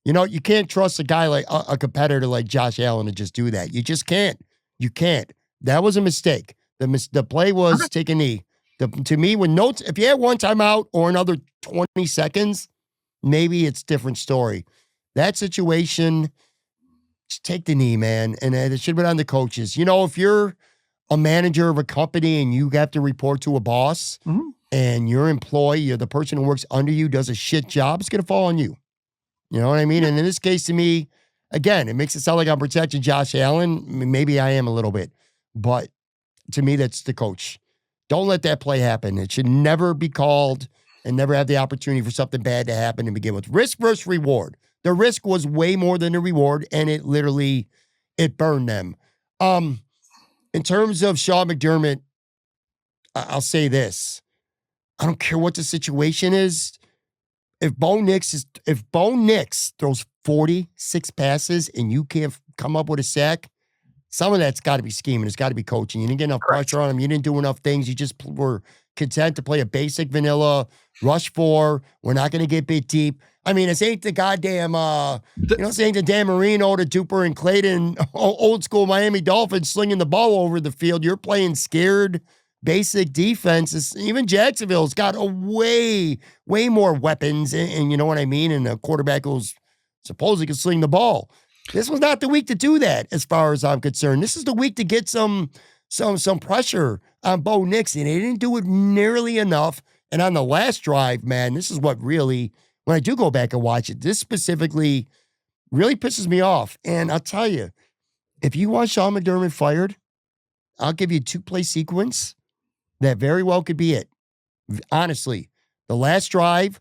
You can't trust a guy like a competitor like Josh Allen to just do that. You just can't. You can't. That was a mistake. The play was take a knee. To me, if you had one timeout or another 20 seconds, maybe it's a different story. That situation, just take the knee, man. And it should have been on the coaches. If you're a manager of a company and you have to report to a boss, and your employee or the person who works under you does a shit job, it's going to fall on you. You know what I mean? And in this case, to me, again, it makes it sound like I'm protecting Josh Allen. Maybe I am a little bit. But to me, that's the coach. Don't let that play happen. It should never be called and never have the opportunity for something bad to happen to begin with. Risk versus reward. The risk was way more than the reward, and it burned them. In terms of Sean McDermott, I'll say this. I don't care what the situation is. If Bo Nix throws 46 passes and you can't come up with a sack, some of that's got to be scheming. It's got to be coaching. You didn't get enough pressure on him. You didn't do enough things. You just were content to play a basic vanilla rush 4. We're not going to get bit deep. I mean, this ain't the goddamn, this ain't the Dan Marino, the Duper and Clayton, old school Miami Dolphins slinging the ball over the field. You're playing scared, basic defense. Even Jacksonville's got a way more weapons, and you know what I mean? And a quarterback who's supposedly can sling the ball. This was not the week to do that, as far as I'm concerned. This is the week to get some pressure on Bo Nix, and they didn't do it nearly enough. And on the last drive, man, this is what really, when I do go back and watch it, this specifically really pisses me off. And I'll tell you, if you want Sean McDermott fired, I'll give you a 2-play sequence that very well could be it. Honestly, the last drive,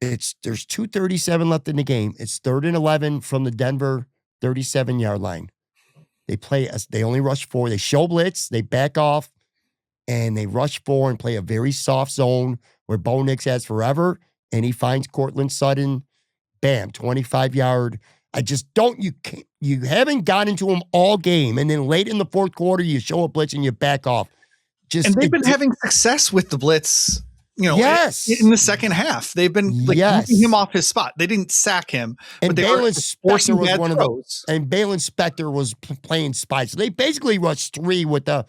there's 2:37 left in the game. It's 3rd and 11 from the Denver 37-yard line. They only rush 4. They show blitz, they back off, and they rush 4 and play a very soft zone where Bo Nix has forever, and he finds Cortland Sutton. Bam, 25-yard. You haven't gotten to him all game, and then late in the fourth quarter, you show a blitz and you back off. And they've been having success with the blitz. Yes. In the second half, they've been moving him off his spot. They didn't sack him, and but they Balin were Spector was one throws. And Balin Spector was playing spy. So they basically rushed 3 with a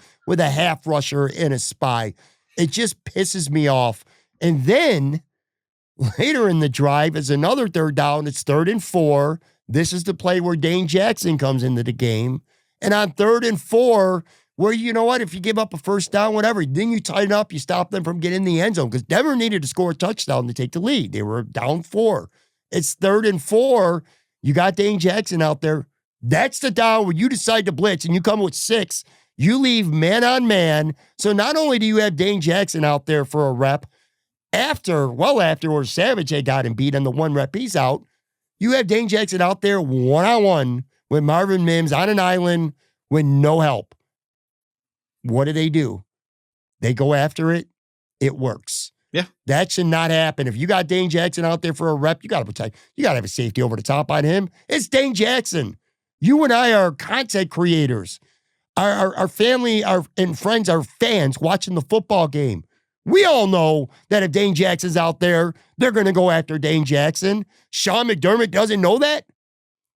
half rusher and a spy. It just pisses me off. And then later in the drive is another 3rd down. It's 3rd and 4. This is the play where Dane Jackson comes into the game. And on 3rd and 4, where, you know what, if you give up a first down, whatever, then you tighten up, you stop them from getting in the end zone, because Denver needed to score a touchdown to take the lead. They were down 4. It's 3rd and 4. You got Dane Jackson out there. That's the down where you decide to blitz and you come with 6. You leave man on man. So not only do you have Dane Jackson out there for a rep, after where Savage had got him beat on the 1 rep he's out, you have Dane Jackson out there one-on-one with Marvin Mims on an island with no help. What do? They go after it. It works. Yeah. That should not happen. If you got Dane Jackson out there for a rep, you got to protect. You got to have a safety over the top on him. It's Dane Jackson. You and I are content creators. Our family and friends are fans watching the football game. We all know that if Dane Jackson's out there, they're going to go after Dane Jackson. Sean McDermott doesn't know that.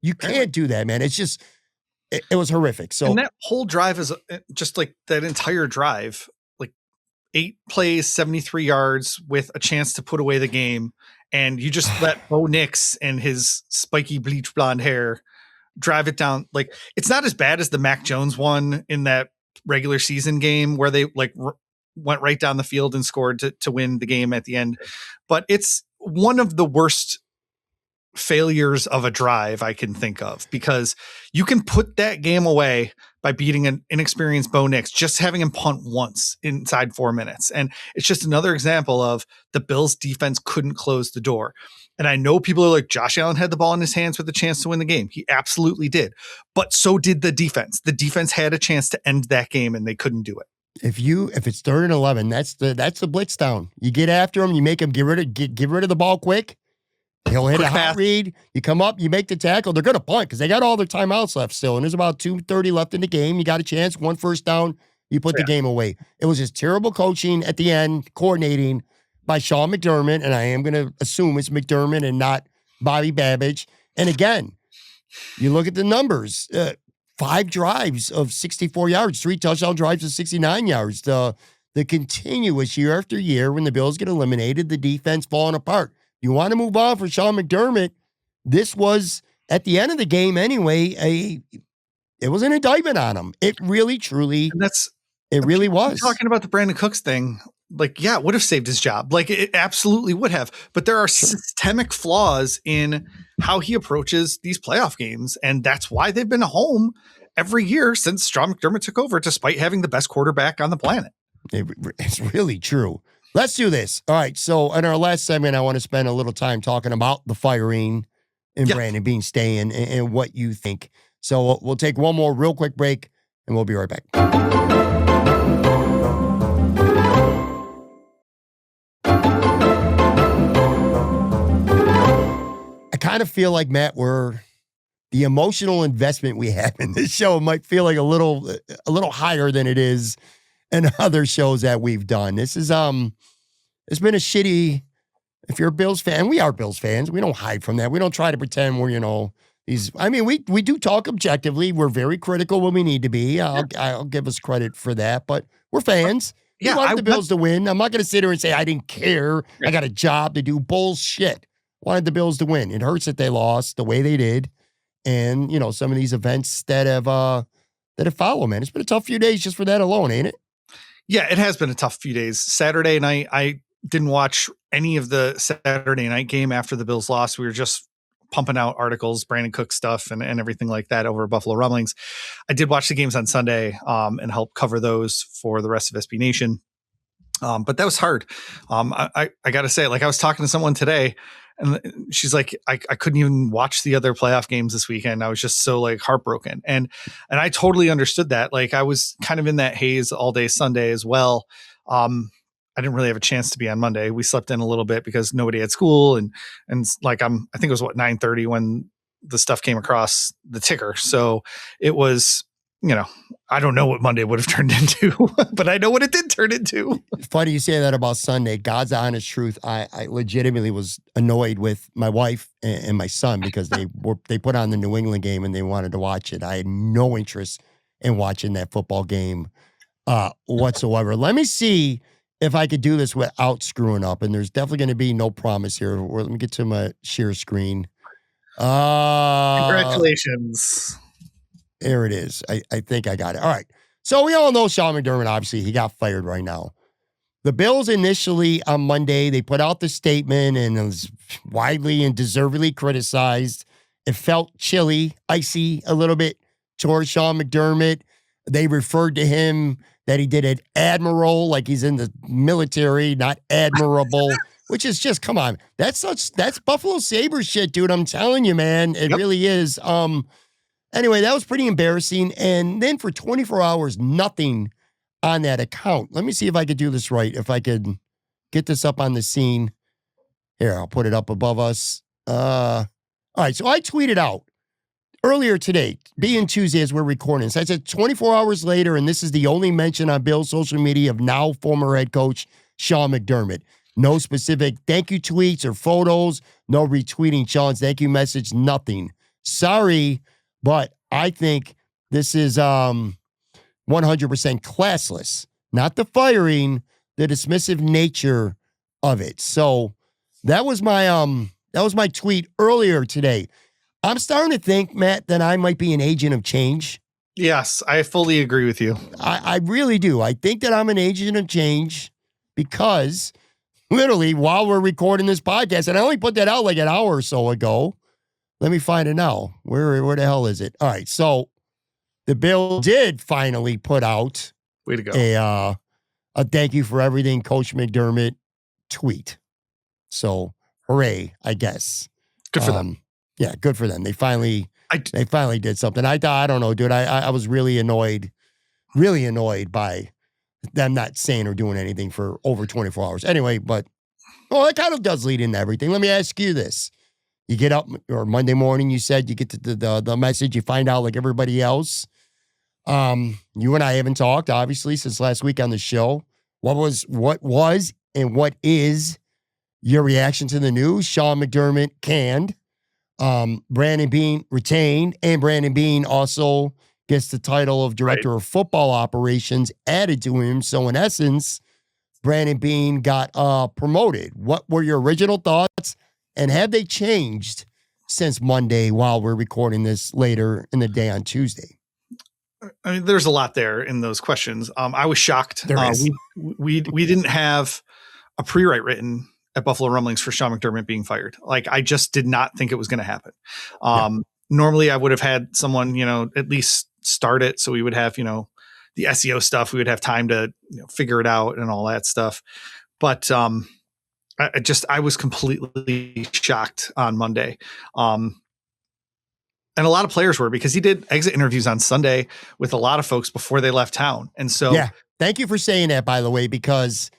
You can't do that, man. It's just, it was horrific. So, and that whole drive is just like that entire drive, like 8 plays, 73 yards with a chance to put away the game. And you just let Bo Nix and his spiky bleach blonde hair drive it down. Like, it's not as bad as the Mac Jones one in that regular season game where they went right down the field and scored to win the game at the end. But it's one of the worst failures of a drive I can think of, because you can put that game away by beating an inexperienced Bo Nix, just having him punt once inside 4 minutes. And it's just another example of the Bills defense couldn't close the door. And I know people are like, Josh Allen had the ball in his hands with a chance to win the game. He absolutely did. But so did the defense. The defense had a chance to end that game and they couldn't do it. If it's 3rd and 11, that's the blitz down. You get after him, you make him get rid of the ball quick. He'll hit a hot read. You come up, you make the tackle. They're going to punt because they got all their timeouts left still. And there's about 2:30 left in the game. You got a chance, 1 first down, you put the game away. It was just terrible coaching at the end, coordinating by Sean McDermott. And I am going to assume it's McDermott and not Bobby Babbage. And again, you look at the numbers, 5 drives of 64 yards, 3 touchdown drives of 69 yards. The continuous year after year when the Bills get eliminated, the defense falling apart. You want to move on for Sean McDermott. This was, at the end of the game anyway, it was an indictment on him. It really, truly, it really was. Talking about the Brandon Cooks thing, like, yeah, it would have saved his job. Like, it absolutely would have. But there are systemic flaws in how he approaches these playoff games. And that's why they've been home every year since Sean McDermott took over, despite having the best quarterback on the planet. It's really true. Let's do this. All right. So in our last segment, I want to spend a little time talking about the firing and Brandon Beane staying and what you think. So we'll take one more real quick break and we'll be right back. I kind of feel like, Matt, the emotional investment we have in this show might feel like a little higher than it is. and other shows that we've done. This is it's been a shitty. If you're a Bills fan, we are Bills fans. We don't hide from that. We don't try to pretend we're these. I mean, we do talk objectively. We're very critical when we need to be. I'll give us credit for that, but we're fans. We want the Bills to win. I'm not going to sit here and say I didn't care. I got a job to do. Bullshit. Wanted the Bills to win. It hurts that they lost the way they did, and some of these events that have followed. Man, it's been a tough few days just for that alone, ain't it? Yeah, it has been a tough few days. Saturday night, I didn't watch any of the Saturday night game after the Bills lost. We were just pumping out articles, Brandon Cook stuff, and everything like that over Buffalo Rumblings. I did watch the games on Sunday and help cover those for the rest of SB Nation. But that was hard. I got to say, like, I was talking to someone today, and she's like, I couldn't even watch the other playoff games this weekend. I was just so like heartbroken. And I totally understood that. Like, I was kind of in that haze all day Sunday as well. I didn't really have a chance to be on Monday. We slept in a little bit because nobody had school. And like, I think it was 9:30 when the stuff came across the ticker. So it was, I don't know what Monday would have turned into, but I know what it did turn into. Funny you say that about Sunday. God's honest truth. I legitimately was annoyed with my wife and my son because they put on the New England game and they wanted to watch it. I had no interest in watching that football game whatsoever. Let me see if I could do this without screwing up. And there's definitely going to be no promise here. Let me get to my share screen. Congratulations. There it is. I think I got it. All right. So we all know Sean McDermott, obviously. He got fired right now. The Bills initially on Monday, they put out the statement and it was widely and deservedly criticized. It felt chilly, icy a little bit towards Sean McDermott. They referred to him that he did an admiral, like he's in the military, not admirable, which is just, come on. That's Buffalo Sabres shit, dude. I'm telling you, man. It really is. Anyway, that was pretty embarrassing. And then for 24 hours, nothing on that account. Let me see if I could do this right. If I could get this up on the scene. Here, I'll put it up above us. All right, so I tweeted out earlier today, being Tuesday as we're recording. So I said 24 hours later, and this is the only mention on Bill's social media of now former head coach Sean McDermott. No specific thank you tweets or photos. No retweeting Sean's thank you message. Nothing. Sorry, but I think this is 100% classless. Not the firing, the dismissive nature of it. So that was my tweet earlier today. I'm starting to think, Matt, that I might be an agent of change. Yes, I fully agree with you. I really do. I think that I'm an agent of change because literally while we're recording this podcast, and I only put that out like an hour or so ago. Let me find it now. Where the hell is it? All right. So the Bill did finally put out way to go a thank you for everything, Coach McDermott tweet. So hooray, I guess. Good for them. Yeah, good for them. They finally did something. I don't know, dude. I was really annoyed by them not saying or doing anything for over 24 hours. Anyway, but it kind of does lead into everything. Let me ask you this. You get up, or Monday morning, you said you get to the message, you find out like everybody else. You and I haven't talked, obviously, since last week on the show. What was and what is your reaction to the news? Sean McDermott canned. Brandon Beane retained, and Brandon Beane also gets the title of Director of Football Operations added to him. So in essence, Brandon Beane got promoted. What were your original thoughts, and have they changed since Monday while we're recording this later in the day on Tuesday? I mean, there's a lot there in those questions. I was shocked. There is. We didn't have a pre-write written at Buffalo Rumblings for Sean McDermott being fired. Like, I just did not think it was going to happen. Normally I would have had someone, at least start it. So we would have, the SEO stuff. We would have time to figure it out and all that stuff. But I was completely shocked on Monday. And a lot of players were, because he did exit interviews on Sunday with a lot of folks before they left town. And so, yeah, thank you for saying that, by the way, because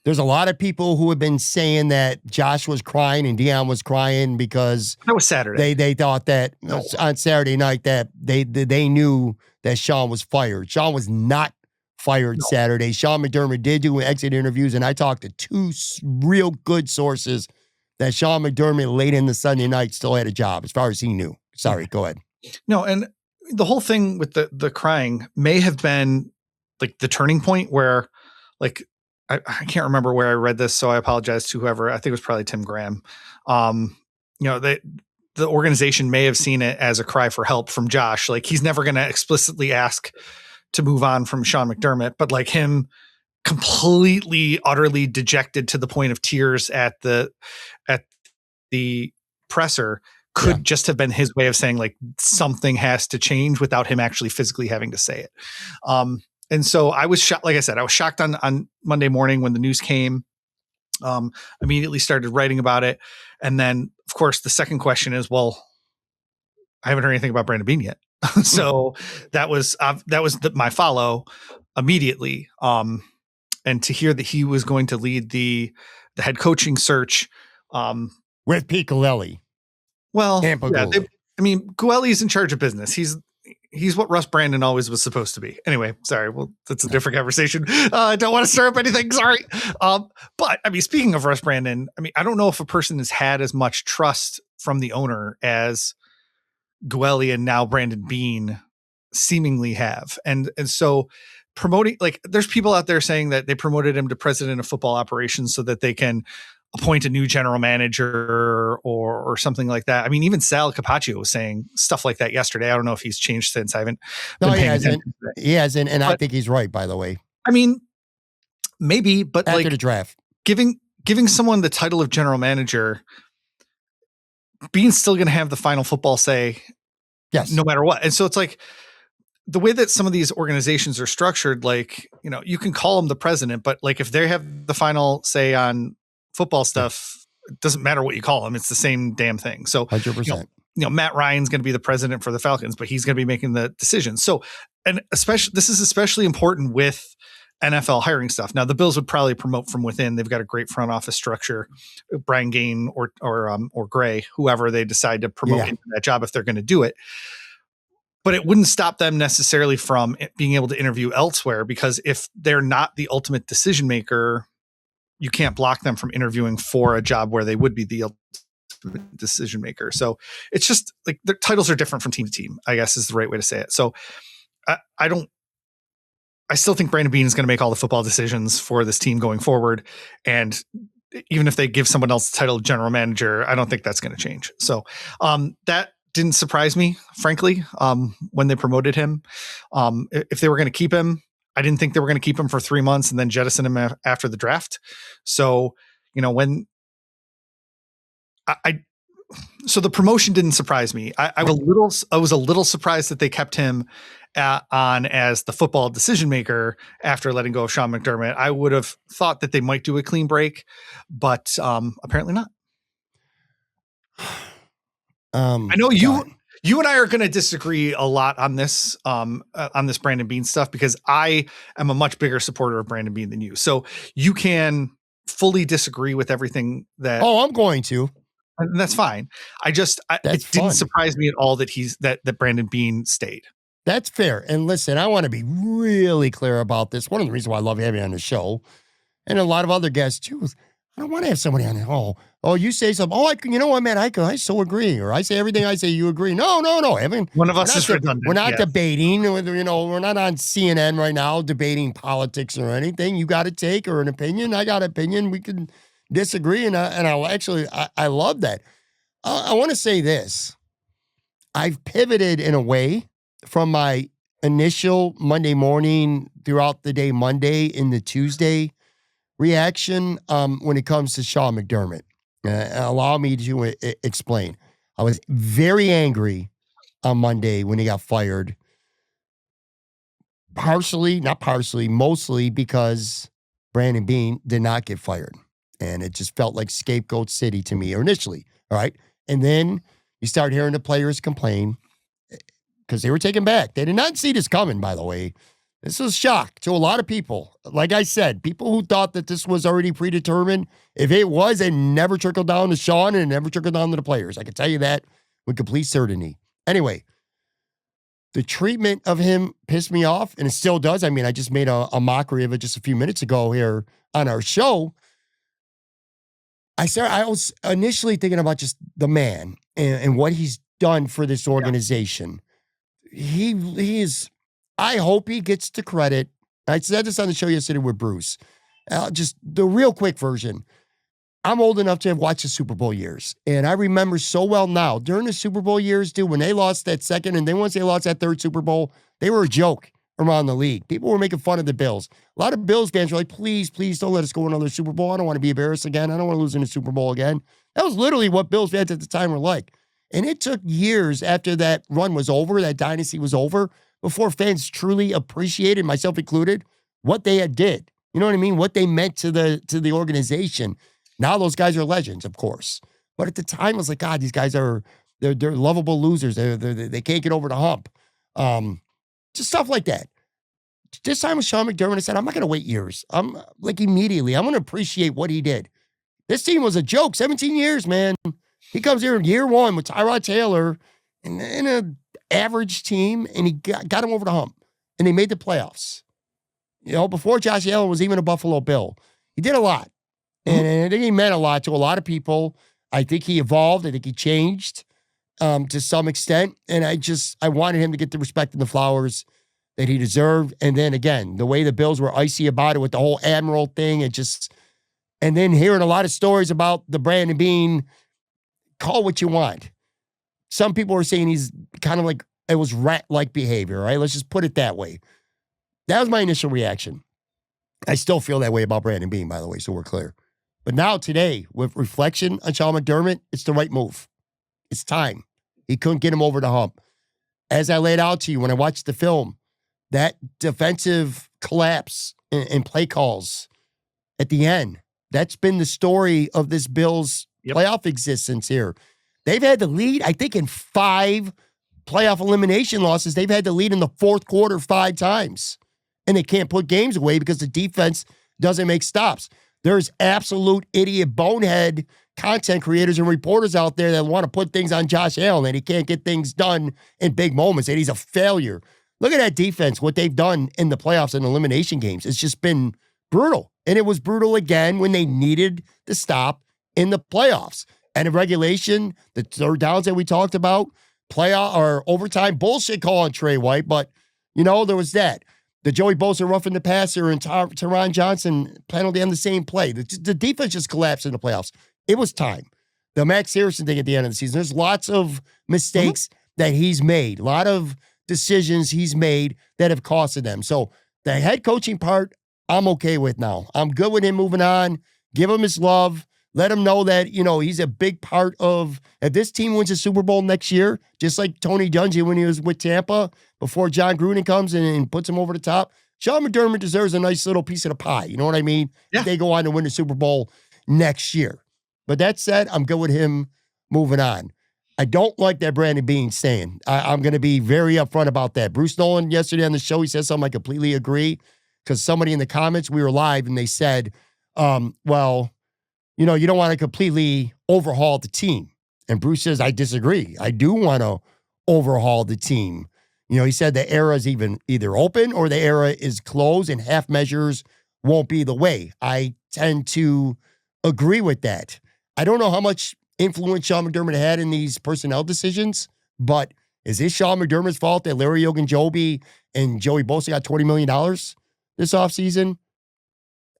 there's a lot of people who have been saying that Josh was crying and Dion was crying because that was Saturday. They thought that on Saturday night that they knew that Sean was fired. Sean was not fired No. Saturday. Sean McDermott did do exit interviews, and I talked to two real good sources that Sean McDermott late in the Sunday night still had a job as far as he knew. Sorry, go ahead. No, and the whole thing with the crying may have been like the turning point where, like, I can't remember where I read this, so I apologize to whoever. I think it was probably Tim Graham. The organization may have seen it as a cry for help from Josh. Like, he's never going to explicitly ask to move on from Sean McDermott, but like him completely, utterly dejected to the point of tears at the presser could just have been his way of saying like something has to change without him actually physically having to say it. And so I was shocked. Like I said, I was shocked on Monday morning when the news came. Immediately started writing about it. And then of course the second question is, well, I haven't heard anything about Brandon Beane yet. So that was my follow immediately. And to hear that he was going to lead the head coaching search, with Pete Galelli. Well, Guelli's in charge of business. He's what Russ Brandon always was supposed to be. Anyway, sorry. Well, that's a different conversation. I don't want to stir up anything. Sorry. But I mean, speaking of Russ Brandon, I mean, I don't know if a person has had as much trust from the owner as Guelli and now Brandon Beane seemingly have. And so promoting, like, there's people out there saying that they promoted him to president of football operations so that they can appoint a new general manager or something like that. I mean, even Sal Capaccio was saying stuff like that yesterday. I don't know if he's changed since. I haven't been paying attention. He hasn't, and I think he's right, by the way. I mean, maybe, but after like the draft, giving someone the title of general manager, Beane's still going to have the final football say, yes, no matter what. And so it's like the way that some of these organizations are structured, like, you know, you can call them the president, but like if they have the final say on football stuff, it doesn't matter what you call them. It's the same damn thing. So 100%. You know, Matt Ryan's going to be the president for the Falcons, but he's going to be making the decisions. So, and especially, this is especially important with NFL hiring stuff. Now the Bills would probably promote from within. They've got a great front office structure, Brian Gaine or Gray, whoever they decide to promote into that job, if they're going to do it. But it wouldn't stop them necessarily from being able to interview elsewhere, because if they're not the ultimate decision maker, you can't block them from interviewing for a job where they would be the ultimate decision maker. So it's just like the titles are different from team to team, I guess is the right way to say it. So I still think Brandon Beane is going to make all the football decisions for this team going forward. And even if they give someone else the title of general manager, I don't think that's going to change. So that didn't surprise me, frankly, when they promoted him. If they were going to keep him, I didn't think they were going to keep him for 3 months and then jettison him after the draft. So, you know, when so the promotion didn't surprise me. I was a little surprised that they kept him on as the football decision maker after letting go of Sean McDermott. I would have thought that they might do a clean break, but apparently not. I know you and I are going to disagree a lot on this Brandon Beane stuff, because I am a much bigger supporter of Brandon Beane than you. So you can fully disagree with everything that. Oh, I'm going to. And that's fine. It didn't surprise me at all that that Brandon Beane stayed. That's fair. And listen, I want to be really clear about this. One of the reasons why I love having you on the show, and a lot of other guests too, is I don't want to have somebody on the Oh, you say something. Oh, you know what, man? I so agree. Or I say everything I say, you agree. No. One of us is redundant. We're not debating. You know, we're not on CNN right now debating politics or anything. You got a take or an opinion. I got an opinion. We can disagree. And I love that. I want to say this. I've pivoted in a way from my initial Monday morning throughout the day Monday into Tuesday reaction when it comes to Sean McDermott. Allow me to explain. I was very angry on Monday when he got fired. Mostly because Brandon Beane did not get fired. And it just felt like scapegoat city to me initially. All right. And then you start hearing the players complain because they were taken back. They did not see this coming, by the way. This was a shock to a lot of people. Like I said, people who thought that this was already predetermined. If it was, it never trickled down to Sean and it never trickled down to the players. I can tell you that with complete certainty. Anyway, the treatment of him pissed me off, and it still does. I mean, I just made a mockery of it just a few minutes ago here on our show. I was initially thinking about just the man and what he's done for this organization. Yeah. He is, I hope he gets the credit. I said this on the show yesterday with Bruce. Just the real quick version. I'm old enough to have watched the Super Bowl years. And I remember so well now, during the Super Bowl years, dude, when they lost that second, and then once they lost that third Super Bowl, they were a joke around the league. People were making fun of the Bills. A lot of Bills fans were like, please, please don't let us go another Super Bowl. I don't want to be embarrassed again. I don't want to lose in the Super Bowl again. That was literally what Bills fans at the time were like. And it took years after that run was over, that dynasty was over, before fans truly appreciated, myself included, what they had did. You know what I mean? What they meant to the organization. Now those guys are legends, of course. But at the time, it was like, God, these guys they're lovable losers. They can't get over the hump. Just stuff like that. This time with Sean McDermott, I said, I'm not going to wait years. I'm like immediately. I'm going to appreciate what he did. This team was a joke. 17 years, man. He comes here in year one with Tyrod Taylor in an average team, and he got him over the hump. And they made the playoffs. You know, before Josh Allen was even a Buffalo Bill. He did a lot. And I think he meant a lot to a lot of people. I think he evolved. I think he changed to some extent. And I wanted him to get the respect and the flowers that he deserved. And then again, the way the Bills were icy about it with the whole Admiral thing, and then hearing a lot of stories about the Brandon Beane, call what you want. Some people were saying he's kind of like, it was rat-like behavior, right? Let's just put it that way. That was my initial reaction. I still feel that way about Brandon Beane, by the way, so we're clear. But now today, with reflection on Sean McDermott, it's the right move. It's time. He couldn't get him over the hump. As I laid out to you when I watched the film, that defensive collapse and play calls at the end, that's been the story of this Bills playoff existence here. They've had the lead, I think, in 5 playoff elimination losses. They've had the lead in the fourth quarter 5 times. And they can't put games away because the defense doesn't make stops. There's absolute idiot bonehead content creators and reporters out there that want to put things on Josh Allen, and he can't get things done in big moments, and he's a failure. Look at that defense, what they've done in the playoffs and elimination games. It's just been brutal. And it was brutal again when they needed to stop in the playoffs. And in regulation, the third downs that we talked about, playoff or overtime bullshit call on Trey White, but, you know, there was that. The Joey Bosa roughing the passer and Teron Johnson penalty on the same play. The defense just collapsed in the playoffs. It was time. The Max Harrison thing at the end of the season, there's lots of mistakes that he's made, a lot of decisions he's made that have costed them. So the head coaching part, I'm okay with now. I'm good with him moving on. Give him his love. Let him know that, you know, he's a big part of, if this team wins a Super Bowl next year, just like Tony Dungy when he was with Tampa, before John Gruden comes and puts him over the top, Sean McDermott deserves a nice little piece of the pie. You know what I mean? Yeah. If they go on to win the Super Bowl next year. But that said, I'm good with him moving on. I don't like that Brandon Beane saying. I'm going to be very upfront about that. Bruce Nolan yesterday on the show, he said something I completely agree, because somebody in the comments, we were live, and they said, well, you know, you don't want to completely overhaul the team. And Bruce says, I disagree. I do want to overhaul the team. You know, he said the era is either open or the era is closed, and half measures won't be the way. I tend to agree with that. I don't know how much influence Sean McDermott had in these personnel decisions, but is this Sean McDermott's fault that Larry Ogunjobi and Joey Bosa got $20 million this offseason?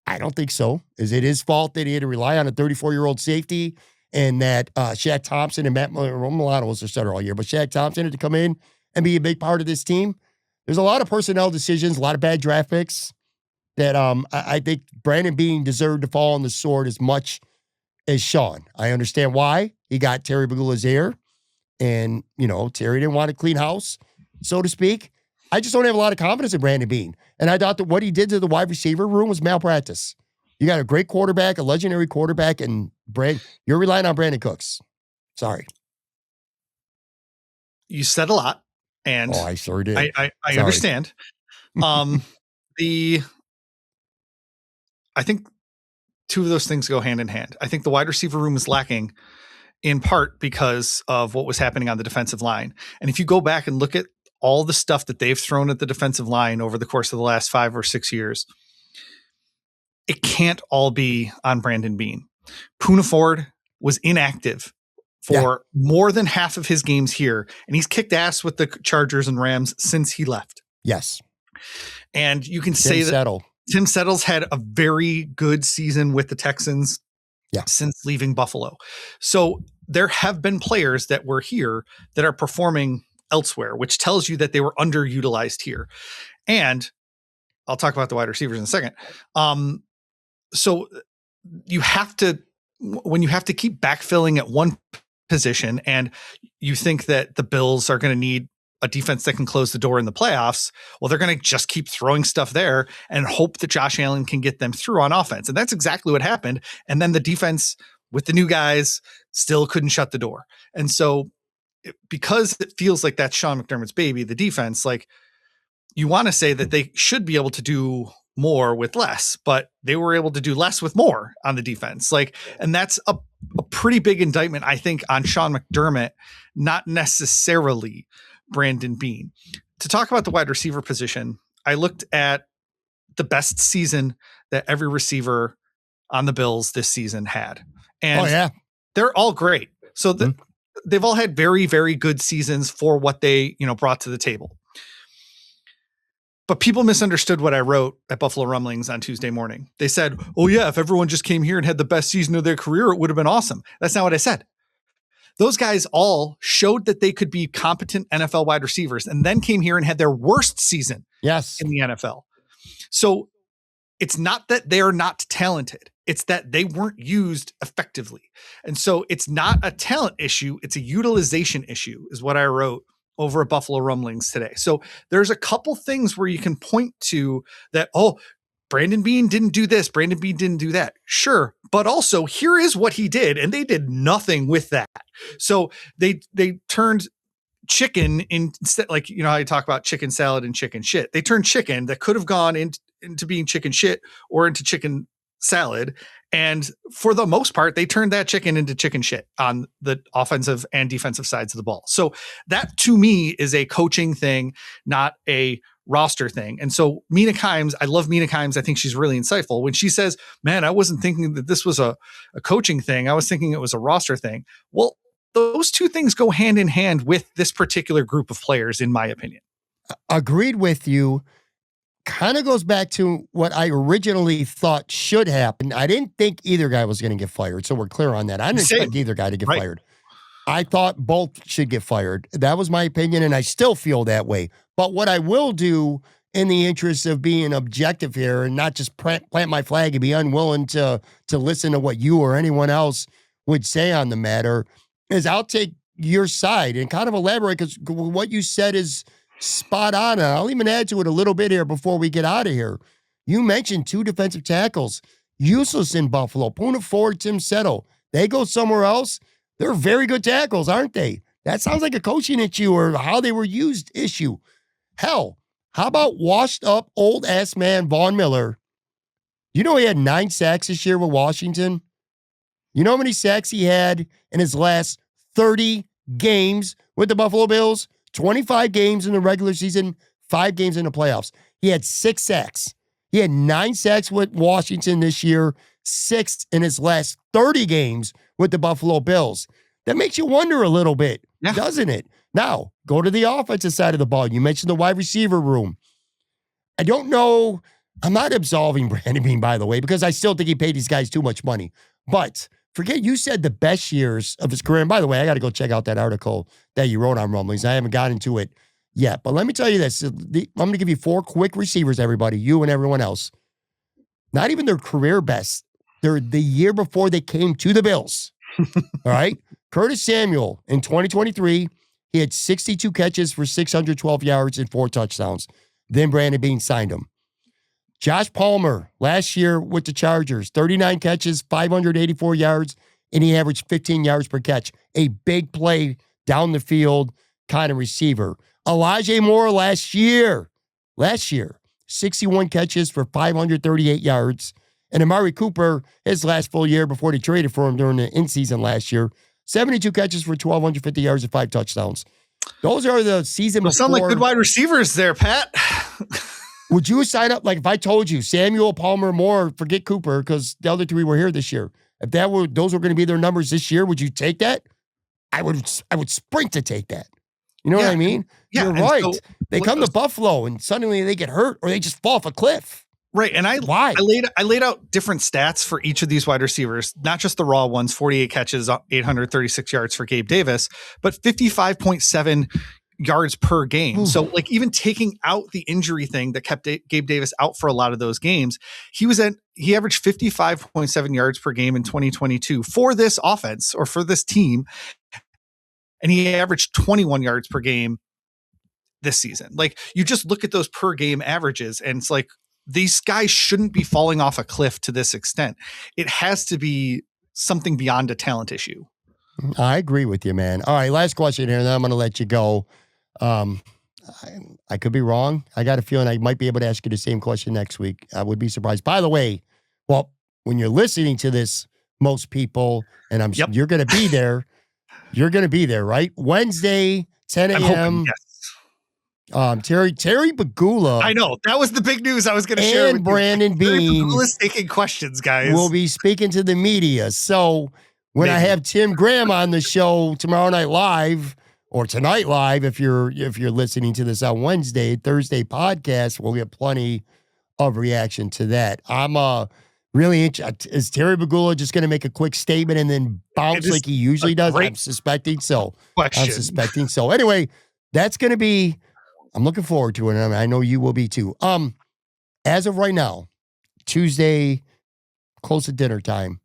I don't think so. Is it his fault that he had to rely on a 34-year-old safety, and that Shaq Thompson and Matt Milano was their starter all year, but Shaq Thompson had to come in and be a big part of this team? There's a lot of personnel decisions, a lot of bad draft picks that I think Brandon Beane deserved to fall on the sword as much as Sean. I understand why. He got Terry Bagulazier, and, you know, Terry didn't want to clean house, so to speak. I just don't have a lot of confidence in Brandon Beane. And I thought that what he did to the wide receiver room was malpractice. You got a great quarterback, a legendary quarterback, and you're relying on Brandon Cooks. Sorry. You said a lot, and I sure did. I understand. I think two of those things go hand in hand. I think the wide receiver room is lacking in part because of what was happening on the defensive line. And if you go back and look at all the stuff that they've thrown at the defensive line over the course of the last 5 or 6 years, it can't all be on Brandon Beane. Poona Ford was inactive for more than half of his games here, and he's kicked ass with the Chargers and Rams since he left. Yes. And you can say that Tim Settle's had a very good season with the Texans since leaving Buffalo. So there have been players that were here that are performing elsewhere, which tells you that they were underutilized here. And I'll talk about the wide receivers in a second. So you have to, when you have to keep backfilling at one position and you think that the Bills are going to need a defense that can close the door in the playoffs, well, they're going to just keep throwing stuff there and hope that Josh Allen can get them through on offense. And that's exactly what happened. And then the defense with the new guys still couldn't shut the door. And so because it feels like that's Sean McDermott's baby, the defense, like you want to say that they should be able to do more with less, but they were able to do less with more on the defense. Like, and that's a pretty big indictment, I think, on Sean McDermott, not necessarily Brandon Beane. To talk about the wide receiver position, I looked at the best season that every receiver on the Bills this season had. And they're all great. So they've all had very, very good seasons for what they, brought to the table. But people misunderstood what I wrote at Buffalo Rumblings on Tuesday morning. They said, oh yeah, if everyone just came here and had the best season of their career, it would have been awesome. That's not what I said. Those guys all showed that they could be competent NFL wide receivers and then came here and had their worst season in the NFL. So it's not that they're not talented. It's that they weren't used effectively. And so it's not a talent issue. It's a utilization issue is what I wrote over at Buffalo Rumblings today. So there's a couple things where you can point to that, oh, Brandon Beane didn't do this. Brandon Beane didn't do that. Sure. But also here is what he did. And they did nothing with that. So they turned chicken instead, like, how you talk about chicken salad and chicken shit. They turned chicken that could have gone into being chicken shit or into chicken salad. And for the most part, they turned that chicken into chicken shit on the offensive and defensive sides of the ball. So that to me is a coaching thing, not a roster thing. And so Mina Kimes, I love Mina Kimes. I think she's really insightful when she says, man, I wasn't thinking that this was a coaching thing. I was thinking it was a roster thing. Well, those two things go hand in hand with this particular group of players, in my opinion. Agreed with you. Kind of goes back to what I originally thought should happen. I didn't think either guy was going to get fired, so we're clear on that. I didn't expect either guy to get fired. I thought both should get fired. That was my opinion, and I still feel that way. But what I will do in the interest of being objective here and not just plant my flag and be unwilling to listen to what you or anyone else would say on the matter is I'll take your side and kind of elaborate, because what you said is spot on. And I'll even add to it a little bit here before we get out of here. You mentioned two defensive tackles, useless in Buffalo. Poona Ford, Tim Settle. They go somewhere else. They're very good tackles, aren't they? That sounds like a coaching issue or how they were used issue. Hell, how about washed up old ass man Von Miller? You know he had 9 sacks this year with Washington? You know how many sacks he had in his last 30 games with the Buffalo Bills? 25 games in the regular season, 5 games in the playoffs. He had 6 sacks. He had 9 sacks with Washington this year, 6 in his last 30 games with the Buffalo Bills. That makes you wonder a little bit, doesn't it? Now, go to the offensive side of the ball. You mentioned the wide receiver room. I don't know. I'm not absolving Brandon Beane, by the way, because I still think he paid these guys too much money. But forget you said the best years of his career. And by the way, I got to go check out that article that you wrote on Rumblings. I haven't gotten to it yet. But let me tell you this. I'm going to give you 4 quick receivers, everybody, you and everyone else. Not even their career best. They're the year before they came to the Bills. All right? Curtis Samuel in 2023, he had 62 catches for 612 yards and 4 touchdowns. Then Brandon Beane signed him. Josh Palmer, last year with the Chargers, 39 catches, 584 yards, and he averaged 15 yards per catch. A big play down the field kind of receiver. Elijah Moore last year, 61 catches for 538 yards. And Amari Cooper, his last full year before they traded for him during the in-season last year, 72 catches for 1,250 yards and 5 touchdowns. Those are the season Those before. sound like good wide receivers there, Pat. Would you sign up? Like if I told you Samuel, Palmer, Moore, forget Cooper, because the other three were here this year. If those were going to be their numbers this year, would you take that? I would sprint to take that. You know what I mean? You're right. So, they come to Buffalo and suddenly they get hurt or they just fall off a cliff. Right. And I laid out different stats for each of these wide receivers, not just the raw ones, 48 catches, 836 yards for Gabe Davis, but 55.7 yards per game. Ooh. So like even taking out the injury thing that kept Gabe Davis out for a lot of those games, he averaged 55.7 yards per game in 2022 for this offense or for this team. And he averaged 21 yards per game this season. Like you just look at those per game averages and it's like, these guys shouldn't be falling off a cliff to this extent. It has to be something beyond a talent issue. I agree with you, man. All right, last question here, and then I'm going to let you go. I could be wrong. I got a feeling I might be able to ask you the same question next week. I would be surprised. By the way, well, when you're listening to this, most people, and you're going to be there. You're going to be there, right? Wednesday, 10 a.m. Yes. Terry Bagula. I know. That was the big news I was going to share with you. And Brandon Beane. Terry Bagula's taking questions, guys. We'll be speaking to the media. So when I have Tim Graham on the show tomorrow night live, or tonight live, if you're listening to this on Thursday podcast, we'll get plenty of reaction to that. I'm really interested. Is Terry Bagula just going to make a quick statement and then bounce like he usually does? I'm suspecting so. Anyway, that's going to be. I'm looking forward to it, and I know you will be too. As of right now, Tuesday, close to dinner time,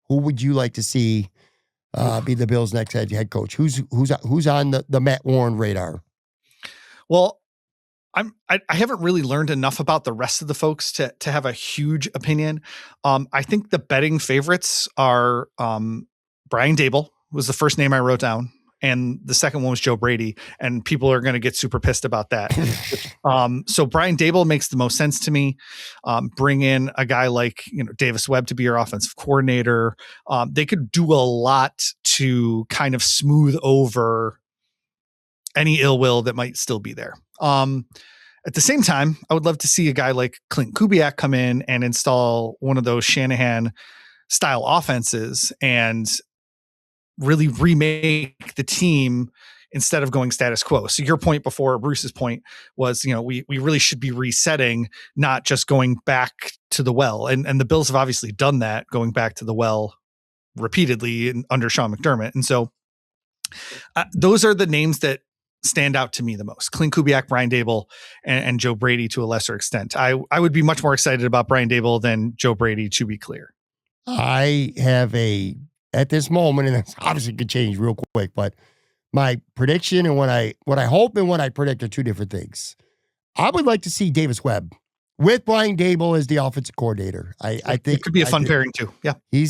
who would you like to see be the Bills' next head coach? Who's on the Matt Warren radar? Well, I haven't really learned enough about the rest of the folks to have a huge opinion. I think the betting favorites are Brian Daboll was the first name I wrote down. And the second one was Joe Brady, and people are going to get super pissed about that. So Brian Daboll makes the most sense to me. Bring in a guy like Davis Webb to be your offensive coordinator. They could do a lot to kind of smooth over any ill will that might still be there. At the same time, I would love to see a guy like Clint Kubiak come in and install one of those Shanahan style offenses and really remake the team instead of going status quo. So your point before, Bruce's point was, we really should be resetting, not just going back to the well. And the Bills have obviously done that, going back to the well repeatedly under Sean McDermott. And so those are the names that stand out to me the most: Clint Kubiak, Brian Daboll, and Joe Brady to a lesser extent. I would be much more excited about Brian Daboll than Joe Brady, to be clear. I have at this moment, and this obviously could change real quick, but my prediction and what I hope and what I predict are two different things. I would like to see Davis Webb with Brian Daboll as the offensive coordinator. I think it could be a fun pairing too. Yeah. He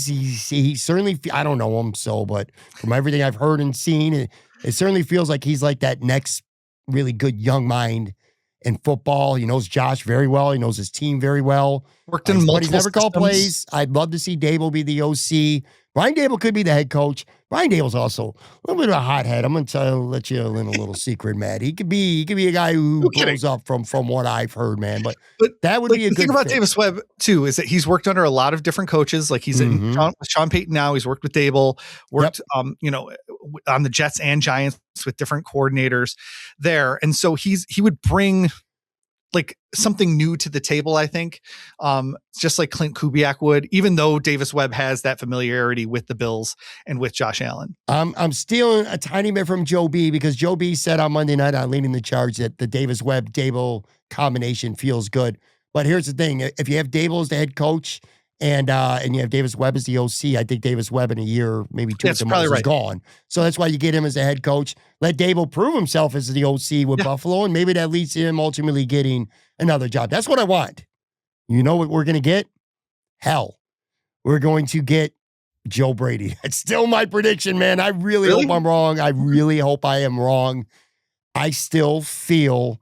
certainly, I don't know him but from everything I've heard and seen, it certainly feels like he's like that next really good young mind in football. He knows Josh very well. He knows his team very well. Worked in multiple He's never called plays. I'd love to see Daboll be the OC. Brian Daboll could be the head coach. Brian Daboll's also a little bit of a hothead. I'm going to let you in a little secret, Matt. He could be a guy who blows up from what I've heard, man. But that would be a good thing about Davis Webb too is that he's worked under a lot of different coaches. Like he's in Sean Payton now. He's worked with Daboll. Worked on the Jets and Giants with different coordinators there, and so he would bring like something new to the table, I think, just like Clint Kubiak would, even though Davis Webb has that familiarity with the Bills and with Josh Allen. I'm stealing a tiny bit from Joe B, because Joe B said on Monday night on Leading the Charge that the Davis Webb Daboll combination feels good. But here's the thing: if you have Daboll as the head coach and you have Davis Webb as the OC, I think Davis Webb in a year, maybe two, is gone. So that's why you get him as a head coach. Let Daboll prove himself as the OC with Buffalo, and maybe that leads to him ultimately getting another job. That's what I want. You know what we're going to get? Hell, we're going to get Joe Brady. That's still my prediction, man. I really hope I'm wrong. I really hope I am wrong. I still feel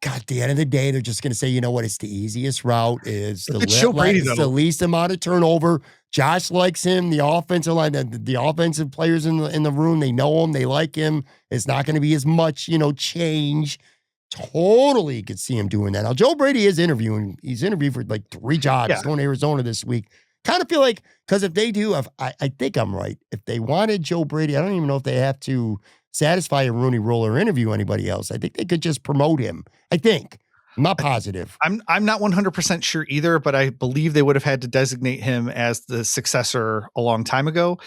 God, at the end of the day, they're just going to say, you know what? It's the easiest route. It's Joe Brady, it's though. the least amount of turnover. Josh likes him. The offensive line, the offensive players in the room, they know him. They like him. It's not going to be as much, change. Totally could see him doing that. Now, Joe Brady is interviewing. He's interviewed for like 3 jobs. He's going to Arizona this week. Kind of feel like, because if they do, I think I'm right. If they wanted Joe Brady, I don't even know if they have to satisfy a Rooney Rule or interview anybody else. I think they could just promote him. I think. I'm not positive. I'm not 100% sure either, but I believe they would have had to designate him as the successor a long time ago.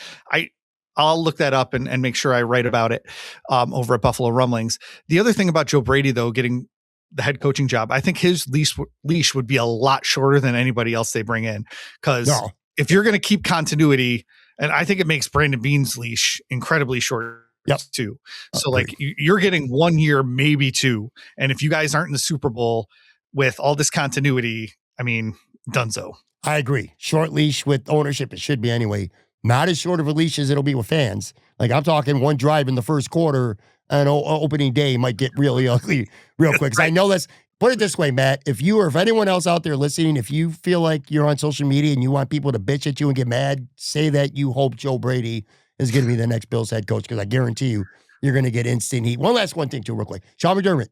I'll look that up and make sure I write about it over at Buffalo Rumblings. The other thing about Joe Brady, though, getting the head coaching job, I think his leash would be a lot shorter than anybody else they bring in. Because if you're going to keep continuity, and I think it makes Brandon Beane's leash incredibly short too. So you're getting 1 year, maybe 2. And if you guys aren't in the Super Bowl with all this continuity, I mean, dunzo. I agree. Short leash with ownership, it should be anyway. Not as short of a leash as it'll be with fans. Like, I'm talking one drive in the first quarter and opening day might get really ugly real quick. Because I know that's, put it this way, Matt, if you or if anyone else out there listening, if you feel like you're on social media and you want people to bitch at you and get mad, say that you hope Joe Brady is going to be the next Bills head coach, because I guarantee you, you're going to get instant heat. One thing too, real quick. Sean McDermott,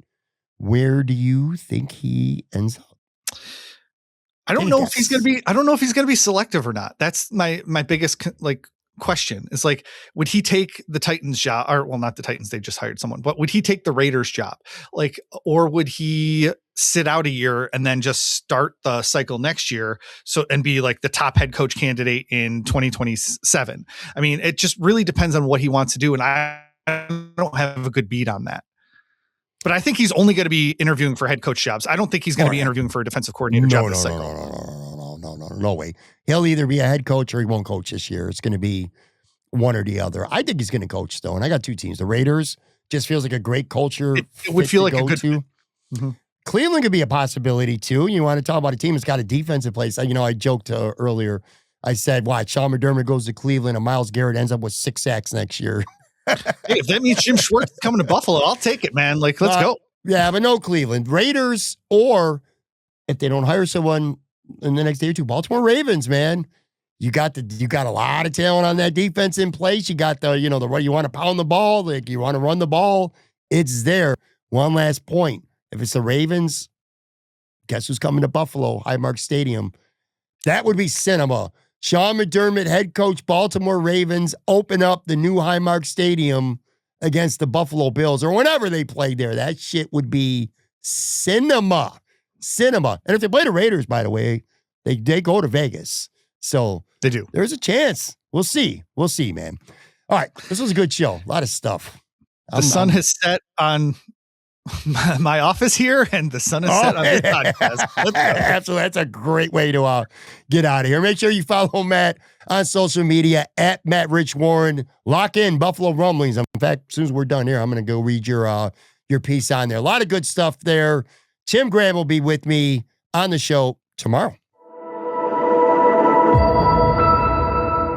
where do you think he ends up? I don't know if he's going to be selective or not. That's my biggest question. It's like, would he take the Titans job, or well, not the Titans, they just hired someone, but would he take the Raiders job? Or would he sit out a year and then just start the cycle next year and be like the top head coach candidate in 2027? I mean, it just really depends on what he wants to do. And I don't have a good beat on that. But I think he's only going to be interviewing for head coach jobs. I don't think he's going to be interviewing for a defensive coordinator job this cycle. No way. He'll either be a head coach or he won't coach this year. It's going to be one or the other. I think he's going to coach, though. And I got 2 teams. The Raiders just feels like a great culture. It would feel like a good to. Mm-hmm. Cleveland could be a possibility, too. You want to talk about a team that's got a defensive place. I joked earlier. I said, watch, Sean McDermott goes to Cleveland and Myles Garrett ends up with 6 sacks next year. Hey, if that means Jim Schwartz is coming to Buffalo, I'll take it, man. Let's go. Yeah, but no Cleveland. Raiders, or if they don't hire someone in the next day or 2, Baltimore Ravens, man. You got a lot of talent on that defense in place. You got the you want to pound the ball, you want to run the ball. It's there. One last point. If it's the Ravens, guess who's coming to Buffalo, Highmark Stadium? That would be cinema. Sean McDermott, head coach, Baltimore Ravens, open up the new Highmark Stadium against the Buffalo Bills or whenever they played there. That shit would be cinema. Cinema. And if they play the Raiders, by the way, they go to Vegas. So they do. There's a chance. We'll see. We'll see, man. All right. This was a good show. A lot of stuff. The sun has set on my office here, and the sun is set on this podcast. Absolutely. That's a great way to get out of here. Make sure you follow Matt on social media at Matt Rich Warren. Lock in Buffalo Rumblings. In fact, as soon as we're done here, I'm going to go read your piece on there. A lot of good stuff there. Tim Graham will be with me on the show tomorrow.